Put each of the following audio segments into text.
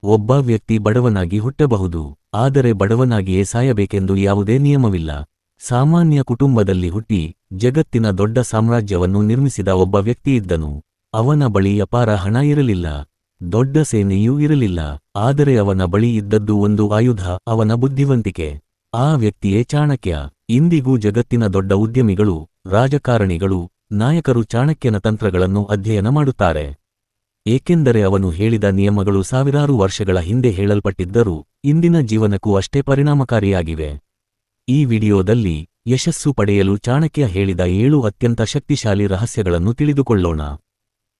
ಒಬ್ಬ ವ್ಯಕ್ತಿ ಬಡವನಾಗಿ ಹುಟ್ಟಬಹುದು, ಆದರೆ ಬಡವನಾಗಿಯೇ ಸಾಯಬೇಕೆಂದು ಯಾವುದೇ ನಿಯಮವಿಲ್ಲ. ಸಾಮಾನ್ಯ ಕುಟುಂಬದಲ್ಲಿ ಹುಟ್ಟಿ ಜಗತ್ತಿನ ದೊಡ್ಡ ಸಾಮ್ರಾಜ್ಯವನ್ನು ನಿರ್ಮಿಸಿದ ಒಬ್ಬ ವ್ಯಕ್ತಿ ಇದ್ದನು. ಅವನ ಬಳಿ ಅಪಾರ ಹಣ ಇರಲಿಲ್ಲ, ದೊಡ್ಡ ಸೇನೆಯೂ ಇರಲಿಲ್ಲ, ಆದರೆ ಅವನ ಬಳಿ ಇದ್ದದ್ದು ಒಂದು ಆಯುಧ, ಅವನ ಬುದ್ಧಿವಂತಿಕೆ. ಆ ವ್ಯಕ್ತಿಯೇ ಚಾಣಕ್ಯ. ಇಂದಿಗೂ ಜಗತ್ತಿನ ದೊಡ್ಡ ಉದ್ಯಮಿಗಳು, ರಾಜಕಾರಣಿಗಳು, ನಾಯಕರು ಚಾಣಕ್ಯನ ತಂತ್ರಗಳನ್ನು ಅಧ್ಯಯನ ಮಾಡುತ್ತಾರೆ. ಏಕೆಂದರೆ ಅವನು ಹೇಳಿದ ನಿಯಮಗಳು ಸಾವಿರಾರು ವರ್ಷಗಳ ಹಿಂದೆ ಹೇಳಲ್ಪಟ್ಟಿದ್ದರೂ ಇಂದಿನ ಜೀವನಕ್ಕೂ ಅಷ್ಟೇ ಪರಿಣಾಮಕಾರಿಯಾಗಿವೆ. ಈ ವಿಡಿಯೋದಲ್ಲಿ ಯಶಸ್ಸು ಪಡೆಯಲು ಚಾಣಕ್ಯ ಹೇಳಿದ 7 ಅತ್ಯಂತ ಶಕ್ತಿಶಾಲಿ ರಹಸ್ಯಗಳನ್ನು ತಿಳಿದುಕೊಳ್ಳೋಣ.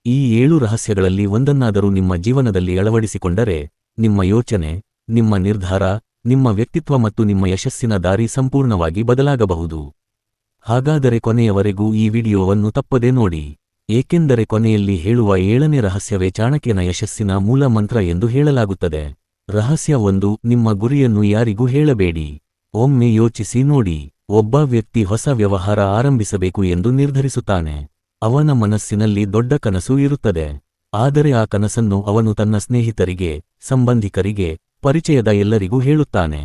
ಈ 7 ರಹಸ್ಯಗಳಲ್ಲಿ ಒಂದನ್ನಾದರೂ ನಿಮ್ಮ ಜೀವನದಲ್ಲಿ ಅಳವಡಿಸಿಕೊಂಡರೆ ನಿಮ್ಮ ಯೋಚನೆ, ನಿಮ್ಮ ನಿರ್ಧಾರ, ನಿಮ್ಮ ವ್ಯಕ್ತಿತ್ವ ಮತ್ತು ನಿಮ್ಮ ಯಶಸ್ಸಿನ ದಾರಿ ಸಂಪೂರ್ಣವಾಗಿ ಬದಲಾಗಬಹುದು. ಹಾಗಾದರೆ ಕೊನೆಯವರೆಗೂ ಈ ವಿಡಿಯೋವನ್ನು ತಪ್ಪದೇ ನೋಡಿ, ಏಕೆಂದರೆ ಕೊನೆಯಲ್ಲಿ ಹೇಳುವ 7ನೇ ರಹಸ್ಯವೇ ಚಾಣಕ್ಯನ ಯಶಸ್ಸಿನ ಮೂಲ ಮಂತ್ರ ಎಂದು ಹೇಳಲಾಗುತ್ತದೆ. ರಹಸ್ಯ 1: ನಿಮ್ಮ ಗುರಿಯನ್ನು ಯಾರಿಗೂ ಹೇಳಬೇಡಿ. ಒಮ್ಮೆ ಯೋಚಿಸಿ ನೋಡಿ, ಒಬ್ಬ ವ್ಯಕ್ತಿ ಹೊಸ ವ್ಯವಹಾರ ಆರಂಭಿಸಬೇಕು ಎಂದು ನಿರ್ಧರಿಸುತ್ತಾನೆ. ಅವನ ಮನಸ್ಸಿನಲ್ಲಿ ದೊಡ್ಡ ಕನಸು ಇರುತ್ತದೆ, ಆದರೆ ಆ ಕನಸನ್ನು ಅವನು ತನ್ನ ಸ್ನೇಹಿತರಿಗೆ, ಸಂಬಂಧಿಕರಿಗೆ, ಪರಿಚಯದ ಎಲ್ಲರಿಗೂ ಹೇಳುತ್ತಾನೆ.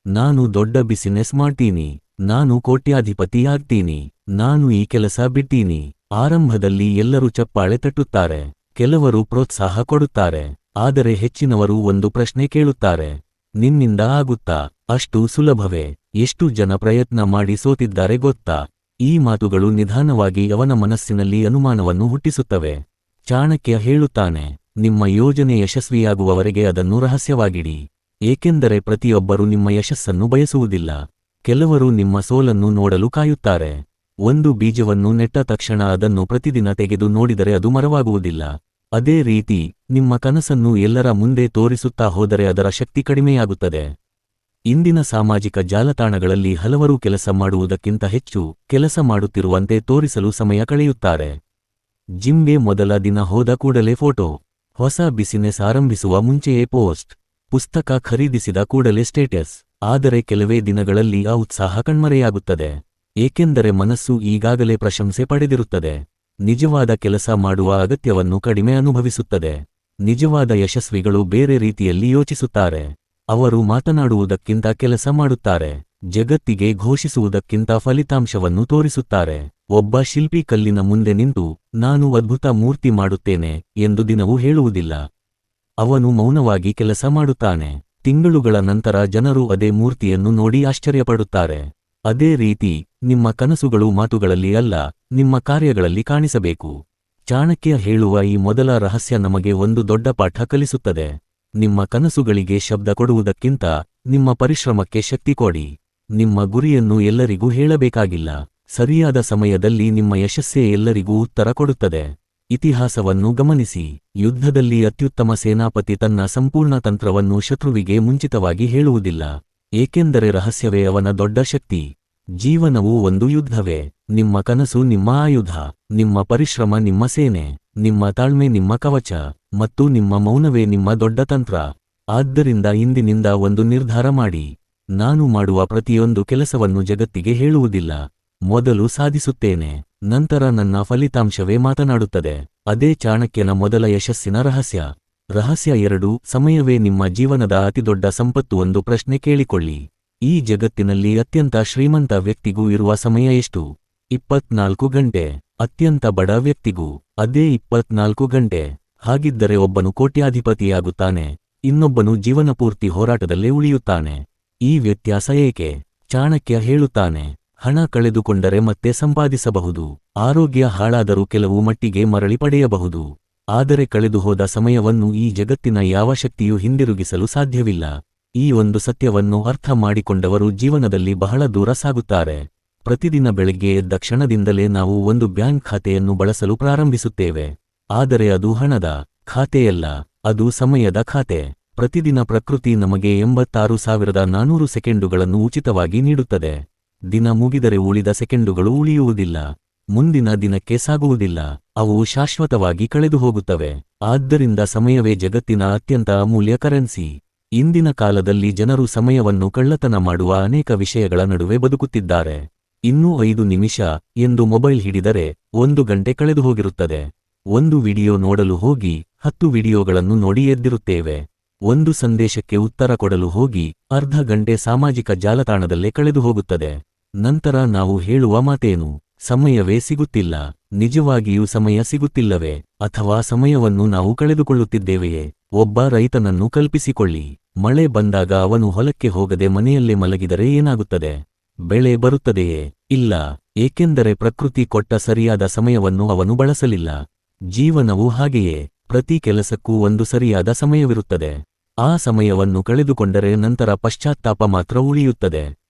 ನಾನು ದೊಡ್ಡ ಬಿಸಿನೆಸ್ ಮಾಡ್ತೀನಿ, ನಾನು ಕೋಟ್ಯಾಧಿಪತಿಯಾಗ್ತೀನಿ, ನಾನು ಈ ಕೆಲಸ ಬಿಟ್ಟೀನಿ. ಆರಂಭದಲ್ಲಿ ಎಲ್ಲರೂ ಚಪ್ಪಾಳೆ ತಟ್ಟುತ್ತಾರೆ, ಕೆಲವರು ಪ್ರೋತ್ಸಾಹ ಕೊಡುತ್ತಾರೆ, ಆದರೆ ಹೆಚ್ಚಿನವರು ಒಂದು ಪ್ರಶ್ನೆ ಕೇಳುತ್ತಾರೆ: ನಿನ್ನಿಂದ ಆಗುತ್ತಾ? ಅಷ್ಟು ಸುಲಭವೇ? ಎಷ್ಟು ಜನ ಪ್ರಯತ್ನ ಮಾಡಿ ಸೋತಿದ್ದಾರೆ ಗೊತ್ತಾ? ಈ ಮಾತುಗಳು ನಿಧಾನವಾಗಿ ಅವನ ಮನಸ್ಸಿನಲ್ಲಿ ಅನುಮಾನವನ್ನು ಹುಟ್ಟಿಸುತ್ತವೆ. ಚಾಣಕ್ಯ ಹೇಳುತ್ತಾನೆ, ನಿಮ್ಮ ಯೋಜನೆ ಯಶಸ್ವಿಯಾಗುವವರೆಗೆ ಅದನ್ನು ರಹಸ್ಯವಾಗಿಡಿ, ಏಕೆಂದರೆ ಪ್ರತಿಯೊಬ್ಬರೂ ನಿಮ್ಮ ಯಶಸ್ಸನ್ನು ಬಯಸುವುದಿಲ್ಲ. ಕೆಲವರು ನಿಮ್ಮ ಸೋಲನ್ನು ನೋಡಲು ಕಾಯುತ್ತಾರೆ. ಒಂದು ಬೀಜವನ್ನು ನೆಟ್ಟ ತಕ್ಷಣ ಅದನ್ನು ಪ್ರತಿದಿನ ತೆಗೆದು ನೋಡಿದರೆ ಅದು ಮರವಾಗುವುದಿಲ್ಲ. ಅದೇ ರೀತಿ ನಿಮ್ಮ ಕನಸನ್ನು ಎಲ್ಲರ ಮುಂದೆ ತೋರಿಸುತ್ತಾ ಹೋದರೆ ಅದರ ಶಕ್ತಿ ಕಡಿಮೆಯಾಗುತ್ತದೆ. ಇಂದಿನ ಸಾಮಾಜಿಕ ಜಾಲತಾಣಗಳಲ್ಲಿ ಹಲವರು ಕೆಲಸ ಮಾಡುವುದಕ್ಕಿಂತ ಹೆಚ್ಚು ಕೆಲಸ ಮಾಡುತ್ತಿರುವಂತೆ ತೋರಿಸಲು ಸಮಯ ಕಳೆಯುತ್ತಾರೆ. ಜಿಮ್ಗೆ ಮೊದಲ ದಿನ ಹೋದ ಕೂಡಲೇ ಫೋಟೋ, ಹೊಸ ಬಿಸಿನೆಸ್ ಆರಂಭಿಸುವ ಮುಂಚೆಯೇ ಪೋಸ್ಟ್, ಪುಸ್ತಕ ಖರೀದಿಸಿದ ಕೂಡಲೇ ಸ್ಟೇಟಸ್. ಆದರೆ ಕೆಲವೇ ದಿನಗಳಲ್ಲಿ ಆ ಉತ್ಸಾಹ ಕಣ್ಮರೆಯಾಗುತ್ತದೆ, ಏಕೆಂದರೆ ಮನಸ್ಸು ಈಗಾಗಲೇ ಪ್ರಶಂಸೆ ಪಡೆದಿರುತ್ತದೆ. ನಿಜವಾದ ಕೆಲಸ ಮಾಡುವ ಅಗತ್ಯವನ್ನು ಕಡಿಮೆ ಅನುಭವಿಸುತ್ತದೆ. ನಿಜವಾದ ಯಶಸ್ವಿಗಳು ಬೇರೆ ರೀತಿಯಲ್ಲಿ ಯೋಚಿಸುತ್ತಾರೆ. ಅವರು ಮಾತನಾಡುವುದಕ್ಕಿಂತ ಕೆಲಸ ಮಾಡುತ್ತಾರೆ, ಜಗತ್ತಿಗೆ ಘೋಷಿಸುವುದಕ್ಕಿಂತ ಫಲಿತಾಂಶವನ್ನು ತೋರಿಸುತ್ತಾರೆ. ಒಬ್ಬ ಶಿಲ್ಪಿ ಕಲ್ಲಿನ ಮುಂದೆ ನಿಂತು ನಾನು ಅದ್ಭುತ ಮೂರ್ತಿ ಮಾಡುತ್ತೇನೆ ಎಂದು ದಿನವೂ ಹೇಳುವುದಿಲ್ಲ. ಅವನು ಮೌನವಾಗಿ ಕೆಲಸ ಮಾಡುತ್ತಾನೆ. ತಿಂಗಳುಗಳ ನಂತರ ಜನರು ಅದೇ ಮೂರ್ತಿಯನ್ನು ನೋಡಿ ಆಶ್ಚರ್ಯಪಡುತ್ತಾರೆ. ಅದೇ ರೀತಿ ನಿಮ್ಮ ಕನಸುಗಳು ಮಾತುಗಳಲ್ಲಿ ಅಲ್ಲ, ನಿಮ್ಮ ಕಾರ್ಯಗಳಲ್ಲಿ ಕಾಣಿಸಬೇಕು. ಚಾಣಕ್ಯ ಹೇಳುವ ಈ ಮೊದಲ ರಹಸ್ಯ ನಮಗೆ ಒಂದು ದೊಡ್ಡ ಪಾಠ ಕಲಿಸುತ್ತದೆ. ನಿಮ್ಮ ಕನಸುಗಳಿಗೆ ಶಬ್ದ ಕೊಡುವುದಕ್ಕಿಂತ ನಿಮ್ಮ ಪರಿಶ್ರಮಕ್ಕೆ ಶಕ್ತಿ ಕೊಡಿ. ನಿಮ್ಮ ಗುರಿಯನ್ನು ಎಲ್ಲರಿಗೂ ಹೇಳಬೇಕಾಗಿಲ್ಲ, ಸರಿಯಾದ ಸಮಯದಲ್ಲಿ ನಿಮ್ಮ ಯಶಸ್ಸೇ ಎಲ್ಲರಿಗೂ ಉತ್ತರ ಕೊಡುತ್ತದೆ. ಇತಿಹಾಸವನ್ನು ಗಮನಿಸಿ, ಯುದ್ಧದಲ್ಲಿ ಅತ್ಯುತ್ತಮ ಸೇನಾಪತಿ ತನ್ನ ಸಂಪೂರ್ಣ ತಂತ್ರವನ್ನು ಶತ್ರುವಿಗೆ ಮುಂಚಿತವಾಗಿ ಹೇಳುವುದಿಲ್ಲ, ಏಕೆಂದರೆ ರಹಸ್ಯವೇ ಅವನ ದೊಡ್ಡ ಶಕ್ತಿ. ಜೀವನವು ಒಂದು ಯುದ್ಧವೇ. ನಿಮ್ಮ ಕನಸು ನಿಮ್ಮ ಆಯುಧ, ನಿಮ್ಮ ಪರಿಶ್ರಮ ನಿಮ್ಮ ಸೇನೆ, ನಿಮ್ಮ ತಾಳ್ಮೆ ನಿಮ್ಮ ಕವಚ, ಮತ್ತು ನಿಮ್ಮ ಮೌನವೇ ನಿಮ್ಮ ದೊಡ್ಡ ತಂತ್ರ. ಆದ್ದರಿಂದ ಇಂದಿನಿಂದ ಒಂದು ನಿರ್ಧಾರ ಮಾಡಿ: ನಾನು ಮಾಡುವ ಪ್ರತಿಯೊಂದು ಕೆಲಸವನ್ನು ಜಗತ್ತಿಗೆ ಹೇಳುವುದಿಲ್ಲ, ಮೊದಲು ಸಾಧಿಸುತ್ತೇನೆ, ನಂತರ ನನ್ನ ಫಲಿತಾಂಶವೇ ಮಾತನಾಡುತ್ತದೆ. ಅದೇ ಚಾಣಕ್ಯನ ಮೊದಲ ಯಶಸ್ಸಿನ ರಹಸ್ಯ. ರಹಸ್ಯ 2: ಸಮಯವೇ ನಿಮ್ಮ ಜೀವನದ ಅತಿದೊಡ್ಡ ಸಂಪತ್ತು. ಒಂದು ಪ್ರಶ್ನೆ ಕೇಳಿಕೊಳ್ಳಿ, ಈ ಜಗತ್ತಿನಲ್ಲಿ ಅತ್ಯಂತ ಶ್ರೀಮಂತ ವ್ಯಕ್ತಿಗೂ ಇರುವ ಸಮಯ ಎಷ್ಟು? 24 ಗಂಟೆ. ಅತ್ಯಂತ ಬಡ ವ್ಯಕ್ತಿಗೂ ಅದೇ 24 ಗಂಟೆ. ಹಾಗಿದ್ದರೆ ಒಬ್ಬನು ಕೋಟ್ಯಾಧಿಪತಿಯಾಗುತ್ತಾನೆ, ಇನ್ನೊಬ್ಬನು ಜೀವನಪೂರ್ತಿ ಹೋರಾಟದಲ್ಲೇ ಉಳಿಯುತ್ತಾನೆ. ಈ ವ್ಯತ್ಯಾಸ ಏಕೆ? ಚಾಣಕ್ಯ ಹೇಳುತ್ತಾನೆ, ಹಣ ಕಳೆದುಕೊಂಡರೆ ಮತ್ತೆ ಸಂಪಾದಿಸಬಹುದು, ಆರೋಗ್ಯ ಹಾಳಾದರೂ ಕೆಲವು ಮಟ್ಟಿಗೆ ಮರಳಿ ಪಡೆಯಬಹುದು, ಆದರೆ ಕಳೆದುಹೋದ ಸಮಯವನ್ನು ಈ ಜಗತ್ತಿನ ಯಾವ ಶಕ್ತಿಯೂ ಹಿಂದಿರುಗಿಸಲು ಸಾಧ್ಯವಿಲ್ಲ. ಈ ಒಂದು ಸತ್ಯವನ್ನು ಅರ್ಥ ಮಾಡಿಕೊಂಡವರು ಜೀವನದಲ್ಲಿ ಬಹಳ ದೂರ ಸಾಗುತ್ತಾರೆ. ಪ್ರತಿದಿನ ಬೆಳಗ್ಗೆ ಎದ್ದ ಕ್ಷಣದಿಂದಲೇ ನಾವು ಒಂದು ಬ್ಯಾಂಕ್ ಖಾತೆಯನ್ನು ಬಳಸಲು ಪ್ರಾರಂಭಿಸುತ್ತೇವೆ, ಆದರೆ ಅದು ಹಣದ ಖಾತೆಯಲ್ಲ, ಅದು ಸಮಯದ ಖಾತೆ. ಪ್ರತಿದಿನ ಪ್ರಕೃತಿ ನಮಗೆ 86,400 ಸೆಕೆಂಡುಗಳನ್ನು ಉಚಿತವಾಗಿ ನೀಡುತ್ತದೆ. ದಿನ ಮುಗಿದರೆ ಉಳಿದ ಸೆಕೆಂಡುಗಳು ಉಳಿಯುವುದಿಲ್ಲ, ಮುಂದಿನ ದಿನಕ್ಕೆ ಸಾಗುವುದಿಲ್ಲ, ಅವು ಶಾಶ್ವತವಾಗಿ ಕಳೆದುಹೋಗುತ್ತವೆ. ಆದ್ದರಿಂದ ಸಮಯವೇ ಜಗತ್ತಿನ ಅತ್ಯಂತ ಅಮೂಲ್ಯ ಕರೆನ್ಸಿ. ಇಂದಿನ ಕಾಲದಲ್ಲಿ ಜನರು ಸಮಯವನ್ನು ಕಳ್ಳತನ ಮಾಡುವ ಅನೇಕ ವಿಷಯಗಳ ನಡುವೆ ಬದುಕುತ್ತಿದ್ದಾರೆ. ಇನ್ನೂ 5 ನಿಮಿಷ ಎಂದು ಮೊಬೈಲ್ ಹಿಡಿದರೆ 1 ಗಂಟೆ ಕಳೆದುಹೋಗಿರುತ್ತದೆ. ಒಂದು ವಿಡಿಯೋ ನೋಡಲು ಹೋಗಿ 10 ವಿಡಿಯೋಗಳನ್ನು ನೋಡಿ ಎದ್ದಿರುತ್ತೇವೆ. ಒಂದು ಸಂದೇಶಕ್ಕೆ ಉತ್ತರ ಕೊಡಲು ಹೋಗಿ ಅರ್ಧ ಗಂಟೆ ಸಾಮಾಜಿಕ ಜಾಲತಾಣದಲ್ಲೇ ಕಳೆದು ಹೋಗುತ್ತದೆ. ನಂತರ ನಾವು ಹೇಳುವ ಮಾತೇನು? ಸಮಯವೇ ಸಿಗುತ್ತಿಲ್ಲ. ನಿಜವಾಗಿಯೂ ಸಮಯ ಸಿಗುತ್ತಿಲ್ಲವೇ? ಅಥವಾ ಸಮಯವನ್ನು ನಾವು ಕಳೆದುಕೊಳ್ಳುತ್ತಿದ್ದೇವೆಯೇ? ಒಬ್ಬ ರೈತನನ್ನು ಕಲ್ಪಿಸಿಕೊಳ್ಳಿ. ಮಳೆ ಬಂದಾಗ ಅವನು ಹೊಲಕ್ಕೆ ಹೋಗದೆ ಮನೆಯಲ್ಲೇ ಮಲಗಿದರೆ ಏನಾಗುತ್ತದೆ? ಬೆಳೆ ಬರುತ್ತದೆಯೇ? ಇಲ್ಲ. ಏಕೆಂದರೆ ಪ್ರಕೃತಿ ಕೊಟ್ಟ ಸರಿಯಾದ ಸಮಯವನ್ನು ಅವನು ಬಳಸಲಿಲ್ಲ. ಜೀವನವೂ ಹಾಗೆಯೇ. ಪ್ರತಿ ಕೆಲಸಕ್ಕೂ ಒಂದು ಸರಿಯಾದ ಸಮಯವಿರುತ್ತದೆ. ಆ ಸಮಯವನ್ನು ಕಳೆದುಕೊಂಡರೆ ನಂತರ ಪಶ್ಚಾತ್ತಾಪ ಮಾತ್ರ ಉಳಿಯುತ್ತದೆ.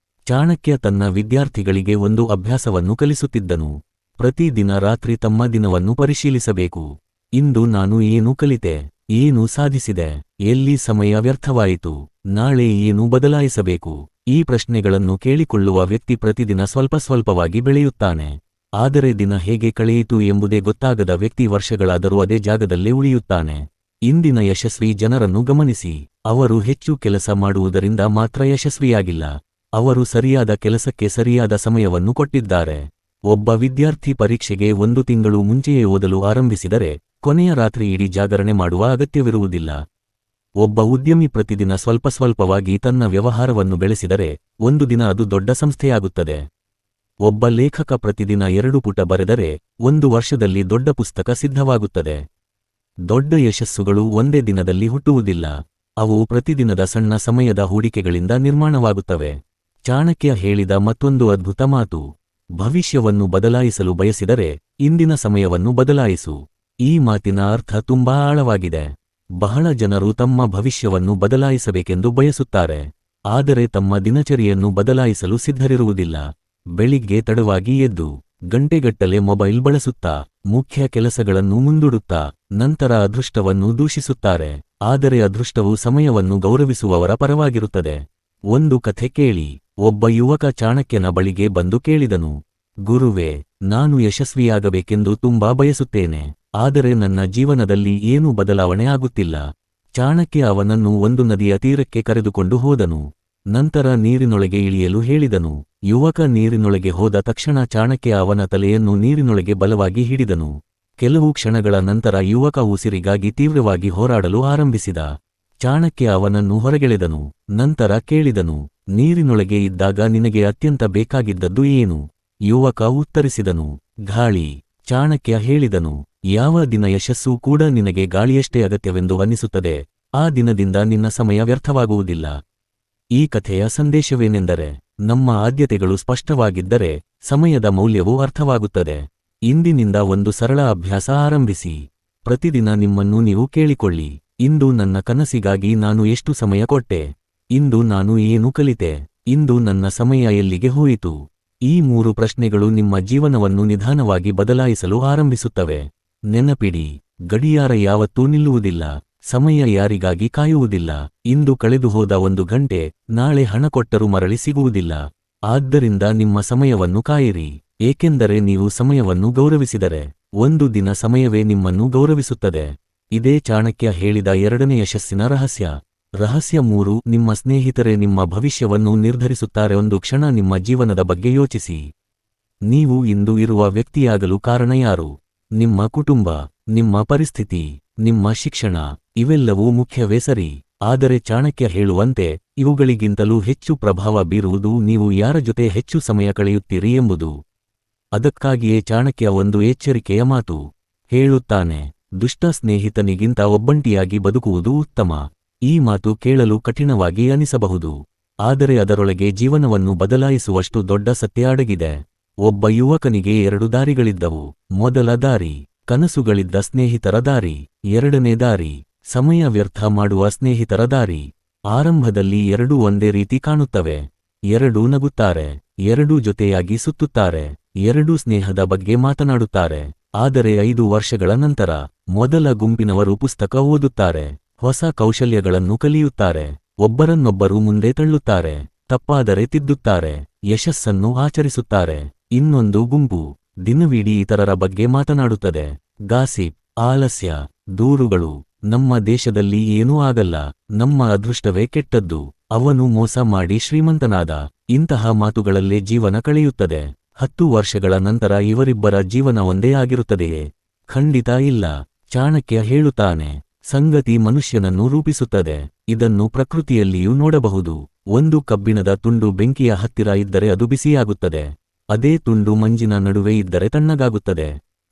ಚಾಣಕ್ಯ ತನ್ನ ವಿದ್ಯಾರ್ಥಿಗಳಿಗೆ ಒಂದು ಅಭ್ಯಾಸವನ್ನು ಕಲಿಸುತ್ತಿದ್ದನು. ಪ್ರತಿದಿನ ರಾತ್ರಿ ತಮ್ಮ ದಿನವನ್ನು ಪರಿಶೀಲಿಸಬೇಕು. ಇಂದು ನಾನು ಏನು ಕಲಿತೆ? ಏನು ಸಾಧಿಸಿದೆ? ಎಲ್ಲಿ ಸಮಯ ವ್ಯರ್ಥವಾಯಿತು? ನಾಳೆ ಏನು ಬದಲಾಯಿಸಬೇಕು? ಈ ಪ್ರಶ್ನೆಗಳನ್ನು ಕೇಳಿಕೊಳ್ಳುವ ವ್ಯಕ್ತಿ ಪ್ರತಿದಿನ ಸ್ವಲ್ಪ ಸ್ವಲ್ಪವಾಗಿ ಬೆಳೆಯುತ್ತಾನೆ. ಆದರೆ ದಿನ ಹೇಗೆ ಕಳೆಯಿತು ಎಂಬುದೇ ಗೊತ್ತಾಗದ ವ್ಯಕ್ತಿ ವರ್ಷಗಳಾದರೂ ಅದೇ ಜಾಗದಲ್ಲೇ ಉಳಿಯುತ್ತಾನೆ. ಇಂದಿನ ಯಶಸ್ವಿ ಜನರನ್ನು ಗಮನಿಸಿ. ಅವರು ಹೆಚ್ಚು ಕೆಲಸ ಮಾಡುವುದರಿಂದ ಮಾತ್ರ ಯಶಸ್ವಿಯಾಗಿಲ್ಲ. ಅವರು ಸರಿಯಾದ ಕೆಲಸಕ್ಕೆ ಸರಿಯಾದ ಸಮಯವನ್ನು ಕೊಟ್ಟಿದ್ದಾರೆ. ಒಬ್ಬ ವಿದ್ಯಾರ್ಥಿ ಪರೀಕ್ಷೆಗೆ 1 ತಿಂಗಳು ಮುಂಚೆಯೇ ಓದಲು ಆರಂಭಿಸಿದರೆ ಕೊನೆಯ ರಾತ್ರಿ ಇಡೀ ಜಾಗರಣೆ ಮಾಡುವ ಅಗತ್ಯವಿರುವುದಿಲ್ಲ. ಒಬ್ಬ ಉದ್ಯಮಿ ಪ್ರತಿದಿನ ಸ್ವಲ್ಪ ಸ್ವಲ್ಪವಾಗಿ ತನ್ನ ವ್ಯವಹಾರವನ್ನು ಬೆಳೆಸಿದರೆ ಒಂದು ದಿನ ಅದು ದೊಡ್ಡ ಸಂಸ್ಥೆಯಾಗುತ್ತದೆ. ಒಬ್ಬ ಲೇಖಕ ಪ್ರತಿದಿನ 2 ಪುಟ ಬರೆದರೆ 1 ವರ್ಷದಲ್ಲಿ ದೊಡ್ಡ ಪುಸ್ತಕ ಸಿದ್ಧವಾಗುತ್ತದೆ. ದೊಡ್ಡ ಯಶಸ್ಸುಗಳು ಒಂದೇ ದಿನದಲ್ಲಿ ಹುಟ್ಟುವುದಿಲ್ಲ. ಅವು ಪ್ರತಿದಿನದ ಸಣ್ಣ ಸಮಯದ ಹೂಡಿಕೆಗಳಿಂದ ನಿರ್ಮಾಣವಾಗುತ್ತವೆ. ಚಾಣಕ್ಯ ಹೇಳಿದ ಮತ್ತೊಂದು ಅದ್ಭುತ ಮಾತು: ಭವಿಷ್ಯವನ್ನು ಬದಲಾಯಿಸಲು ಬಯಸಿದರೆ ಇಂದಿನ ಸಮಯವನ್ನು ಬದಲಾಯಿಸು. ಈ ಮಾತಿನ ಅರ್ಥ ತುಂಬಾ ಆಳವಾಗಿದೆ. ಬಹಳ ಜನರು ತಮ್ಮ ಭವಿಷ್ಯವನ್ನು ಬದಲಾಯಿಸಬೇಕೆಂದು ಬಯಸುತ್ತಾರೆ, ಆದರೆ ತಮ್ಮ ದಿನಚರಿಯನ್ನು ಬದಲಾಯಿಸಲು ಸಿದ್ಧರಿರುವುದಿಲ್ಲ. ಬೆಳಿಗ್ಗೆ ತಡವಾಗಿ ಎದ್ದು ಗಂಟೆಗಟ್ಟಲೆ ಮೊಬೈಲ್ ಬಳಸುತ್ತಾ ಮುಖ್ಯ ಕೆಲಸಗಳನ್ನು ಮುಂದೂಡುತ್ತಾ ನಂತರ ಅದೃಷ್ಟವನ್ನು ದೂಷಿಸುತ್ತಾರೆ. ಆದರೆ ಅದೃಷ್ಟವು ಸಮಯವನ್ನು ಗೌರವಿಸುವವರ ಪರವಾಗಿರುತ್ತದೆ. ಒಂದು ಕಥೆ ಕೇಳಿ. ಒಬ್ಬ ಯುವಕ ಚಾಣಕ್ಯನ ಬಳಿಗೆ ಬಂದು ಕೇಳಿದನು, ಗುರುವೇ, ನಾನು ಯಶಸ್ವಿಯಾಗಬೇಕೆಂದು ತುಂಬಾ ಬಯಸುತ್ತೇನೆ, ಆದರೆ ನನ್ನ ಜೀವನದಲ್ಲಿ ಏನೂ ಬದಲಾವಣೆ ಆಗುತ್ತಿಲ್ಲ. ಚಾಣಕ್ಯ ಅವನನ್ನು ಒಂದು ನದಿಯ ತೀರಕ್ಕೆ ಕರೆದುಕೊಂಡು ಹೋದನು. ನಂತರ ನೀರಿನೊಳಗೆ ಇಳಿಯಲು ಹೇಳಿದನು. ಯುವಕ ನೀರಿನೊಳಗೆ ಹೋದ ತಕ್ಷಣ ಚಾಣಕ್ಯ ಅವನ ತಲೆಯನ್ನು ನೀರಿನೊಳಗೆ ಬಲವಾಗಿ ಹಿಡಿದನು. ಕೆಲವು ಕ್ಷಣಗಳ ನಂತರ ಯುವಕ ಉಸಿರಿಗಾಗಿ ತೀವ್ರವಾಗಿ ಹೋರಾಡಲು ಆರಂಭಿಸಿದ. ಚಾಣಕ್ಯ ಅವನನ್ನು ಹೊರಗೆಳೆದನು. ನಂತರ ಕೇಳಿದನು, ನೀರಿನೊಳಗೆ ಇದ್ದಾಗ ನಿನಗೆ ಅತ್ಯಂತ ಬೇಕಾಗಿದ್ದದ್ದು ಏನು? ಯುವಕ ಉತ್ತರಿಸಿದನು, ಗಾಳಿ. ಚಾಣಕ್ಯ ಹೇಳಿದನು, ಯಾವ ದಿನ ಯಶಸ್ಸು ಕೂಡ ನಿನಗೆ ಗಾಳಿಯಷ್ಟೇ ಅಗತ್ಯವೆಂದು ಅನ್ನಿಸುತ್ತದೆ, ಆ ದಿನದಿಂದ ನಿನ್ನ ಸಮಯ ವ್ಯರ್ಥವಾಗುವುದಿಲ್ಲ. ಈ ಕಥೆಯ ಸಂದೇಶವೇನೆಂದರೆ, ನಮ್ಮ ಆದ್ಯತೆಗಳು ಸ್ಪಷ್ಟವಾಗಿದ್ದರೆ ಸಮಯದ ಮೌಲ್ಯವೂ ಅರ್ಥವಾಗುತ್ತದೆ. ಇಂದಿನಿಂದ ಒಂದು ಸರಳ ಅಭ್ಯಾಸ ಆರಂಭಿಸಿ. ಪ್ರತಿದಿನ ನಿಮ್ಮನ್ನು ನೀವು ಕೇಳಿಕೊಳ್ಳಿ, ಇಂದು ನನ್ನ ಕನಸಿಗಾಗಿ ನಾನು ಎಷ್ಟು ಸಮಯ ಕೊಟ್ಟೆ? ಇಂದು ನಾನು ಏನು ಕಲಿತೆ? ಇಂದು ನನ್ನ ಸಮಯ ಎಲ್ಲಿಗೆ ಹೋಯಿತು? ಈ 3 ಪ್ರಶ್ನೆಗಳು ನಿಮ್ಮ ಜೀವನವನ್ನು ನಿಧಾನವಾಗಿ ಬದಲಾಯಿಸಲು ಆರಂಭಿಸುತ್ತವೆ. ನೆನಪಿಡಿ, ಗಡಿಯಾರ ಯಾವತ್ತೂ ನಿಲ್ಲುವುದಿಲ್ಲ. ಸಮಯ ಯಾರಿಗಾಗಿ ಕಾಯುವುದಿಲ್ಲ. ಇಂದು ಕಳೆದುಹೋದ 1 ಗಂಟೆ ನಾಳೆ ಹಣ ಕೊಟ್ಟರೂ ಮರಳಿ ಸಿಗುವುದಿಲ್ಲ. ಆದ್ದರಿಂದ ನಿಮ್ಮ ಸಮಯವನ್ನು ಕಾಯಿರಿ, ಏಕೆಂದರೆ ನೀವು ಸಮಯವನ್ನು ಗೌರವಿಸಿದರೆ ಒಂದು ದಿನ ಸಮಯವೇ ನಿಮ್ಮನ್ನು ಗೌರವಿಸುತ್ತದೆ. ಇದೇ ಚಾಣಕ್ಯ ಹೇಳಿದ 2ನೇ ಯಶಸ್ಸಿನ ರಹಸ್ಯ. ರಹಸ್ಯ 3. ನಿಮ್ಮ ಸ್ನೇಹಿತರೇ ನಿಮ್ಮ ಭವಿಷ್ಯವನ್ನು ನಿರ್ಧರಿಸುತ್ತಾರೆ. ಒಂದು ಕ್ಷಣ ನಿಮ್ಮ ಜೀವನದ ಬಗ್ಗೆ ಯೋಚಿಸಿ. ನೀವು ಇಂದು ಇರುವ ವ್ಯಕ್ತಿಯಾಗಲು ಕಾರಣ ಯಾರು? ನಿಮ್ಮ ಕುಟುಂಬ, ನಿಮ್ಮ ಪರಿಸ್ಥಿತಿ, ನಿಮ್ಮ ಶಿಕ್ಷಣ, ಇವೆಲ್ಲವೂ ಮುಖ್ಯವೇ ಸರಿ. ಆದರೆ ಚಾಣಕ್ಯ ಹೇಳುವಂತೆ ಇವುಗಳಿಗಿಂತಲೂ ಹೆಚ್ಚು ಪ್ರಭಾವ ಬೀರುವುದು ನೀವು ಯಾರ ಜೊತೆ ಹೆಚ್ಚು ಸಮಯ ಕಳೆಯುತ್ತೀರಿ ಎಂಬುದು. ಅದಕ್ಕಾಗಿಯೇ ಚಾಣಕ್ಯ ಒಂದು ಎಚ್ಚರಿಕೆಯ ಮಾತು ಹೇಳುತ್ತಾನೆ: ದುಷ್ಟ ಸ್ನೇಹಿತನಿಗಿಂತ ಒಬ್ಬಂಟಿಯಾಗಿ ಬದುಕುವುದು ಉತ್ತಮ. ಈ ಮಾತು ಕೇಳಲು ಕಠಿಣವಾಗಿ ಅನಿಸಬಹುದು, ಆದರೆ ಅದರೊಳಗೆ ಜೀವನವನ್ನು ಬದಲಾಯಿಸುವಷ್ಟು ದೊಡ್ಡ ಸತ್ಯ ಅಡಗಿದೆ. ಒಬ್ಬ ಯುವಕನಿಗೆ 2 ದಾರಿಗಳಿದ್ದವು. ಮೊದಲ ದಾರಿ ಕನಸುಗಳಿದ್ದ ಸ್ನೇಹಿತರ ದಾರಿ. 2ನೇ ದಾರಿ ಸಮಯ ವ್ಯರ್ಥ ಮಾಡುವ ಸ್ನೇಹಿತರ ದಾರಿ. ಆರಂಭದಲ್ಲಿ ಎರಡೂ ಒಂದೇ ರೀತಿ ಕಾಣುತ್ತವೆ. 2 ನಗುತ್ತಾರೆ, 2 ಜೊತೆಯಾಗಿ ಸುತ್ತುತ್ತಾರೆ, 2 ಸ್ನೇಹದ ಬಗ್ಗೆ ಮಾತನಾಡುತ್ತಾರೆ. ಆದರೆ 5 ವರ್ಷಗಳ ನಂತರ ಮೊದಲ ಗುಂಪಿನವರು ಪುಸ್ತಕ ಓದುತ್ತಾರೆ, ಹೊಸ ಕೌಶಲ್ಯಗಳನ್ನು ಕಲಿಯುತ್ತಾರೆ, ಒಬ್ಬರನ್ನೊಬ್ಬರು ಮುಂದೆ ತಳ್ಳುತ್ತಾರೆ, ತಪ್ಪಾದರೆ ತಿದ್ದುತ್ತಾರೆ, ಯಶಸ್ಸನ್ನು ಆಚರಿಸುತ್ತಾರೆ. ಇನ್ನೊಂದು ಗುಂಪು ದಿನವಿಡೀ ಇತರರ ಬಗ್ಗೆ ಮಾತನಾಡುತ್ತದೆ. ಗಾಸಿಪ್, ಆಲಸ್ಯ, ದೂರುಗಳು. ನಮ್ಮ ದೇಶದಲ್ಲಿ ಏನೂ ಆಗಲ್ಲ, ನಮ್ಮ ಅದೃಷ್ಟವೇ ಕೆಟ್ಟದ್ದು, ಅವನು ಮೋಸ ಮಾಡಿ ಶ್ರೀಮಂತನಾದ. ಇಂತಹ ಮಾತುಗಳಲ್ಲೇ ಜೀವನ ಕಳೆಯುತ್ತದೆ. 10 ವರ್ಷಗಳ ನಂತರ ಇವರಿಬ್ಬರ ಜೀವನ ಒಂದೇ ಆಗಿರುತ್ತದೆಯೇ? ಖಂಡಿತ ಇಲ್ಲ. ಚಾಣಕ್ಯ ಹೇಳುತ್ತಾನೆ, ಸಂಗತಿ ಮನುಷ್ಯನನ್ನು ರೂಪಿಸುತ್ತದೆ. ಇದನ್ನು ಪ್ರಕೃತಿಯಲ್ಲಿಯೂ ನೋಡಬಹುದು. ಒಂದು ಕಬ್ಬಿಣದ ತುಂಡು ಬೆಂಕಿಯ ಹತ್ತಿರ ಇದ್ದರೆ ಅದು ಬಿಸಿಯಾಗುತ್ತದೆ. ಅದೇ ತುಂಡು ಮಂಜಿನ ನಡುವೆ ಇದ್ದರೆ ತಣ್ಣಗಾಗುತ್ತದೆ.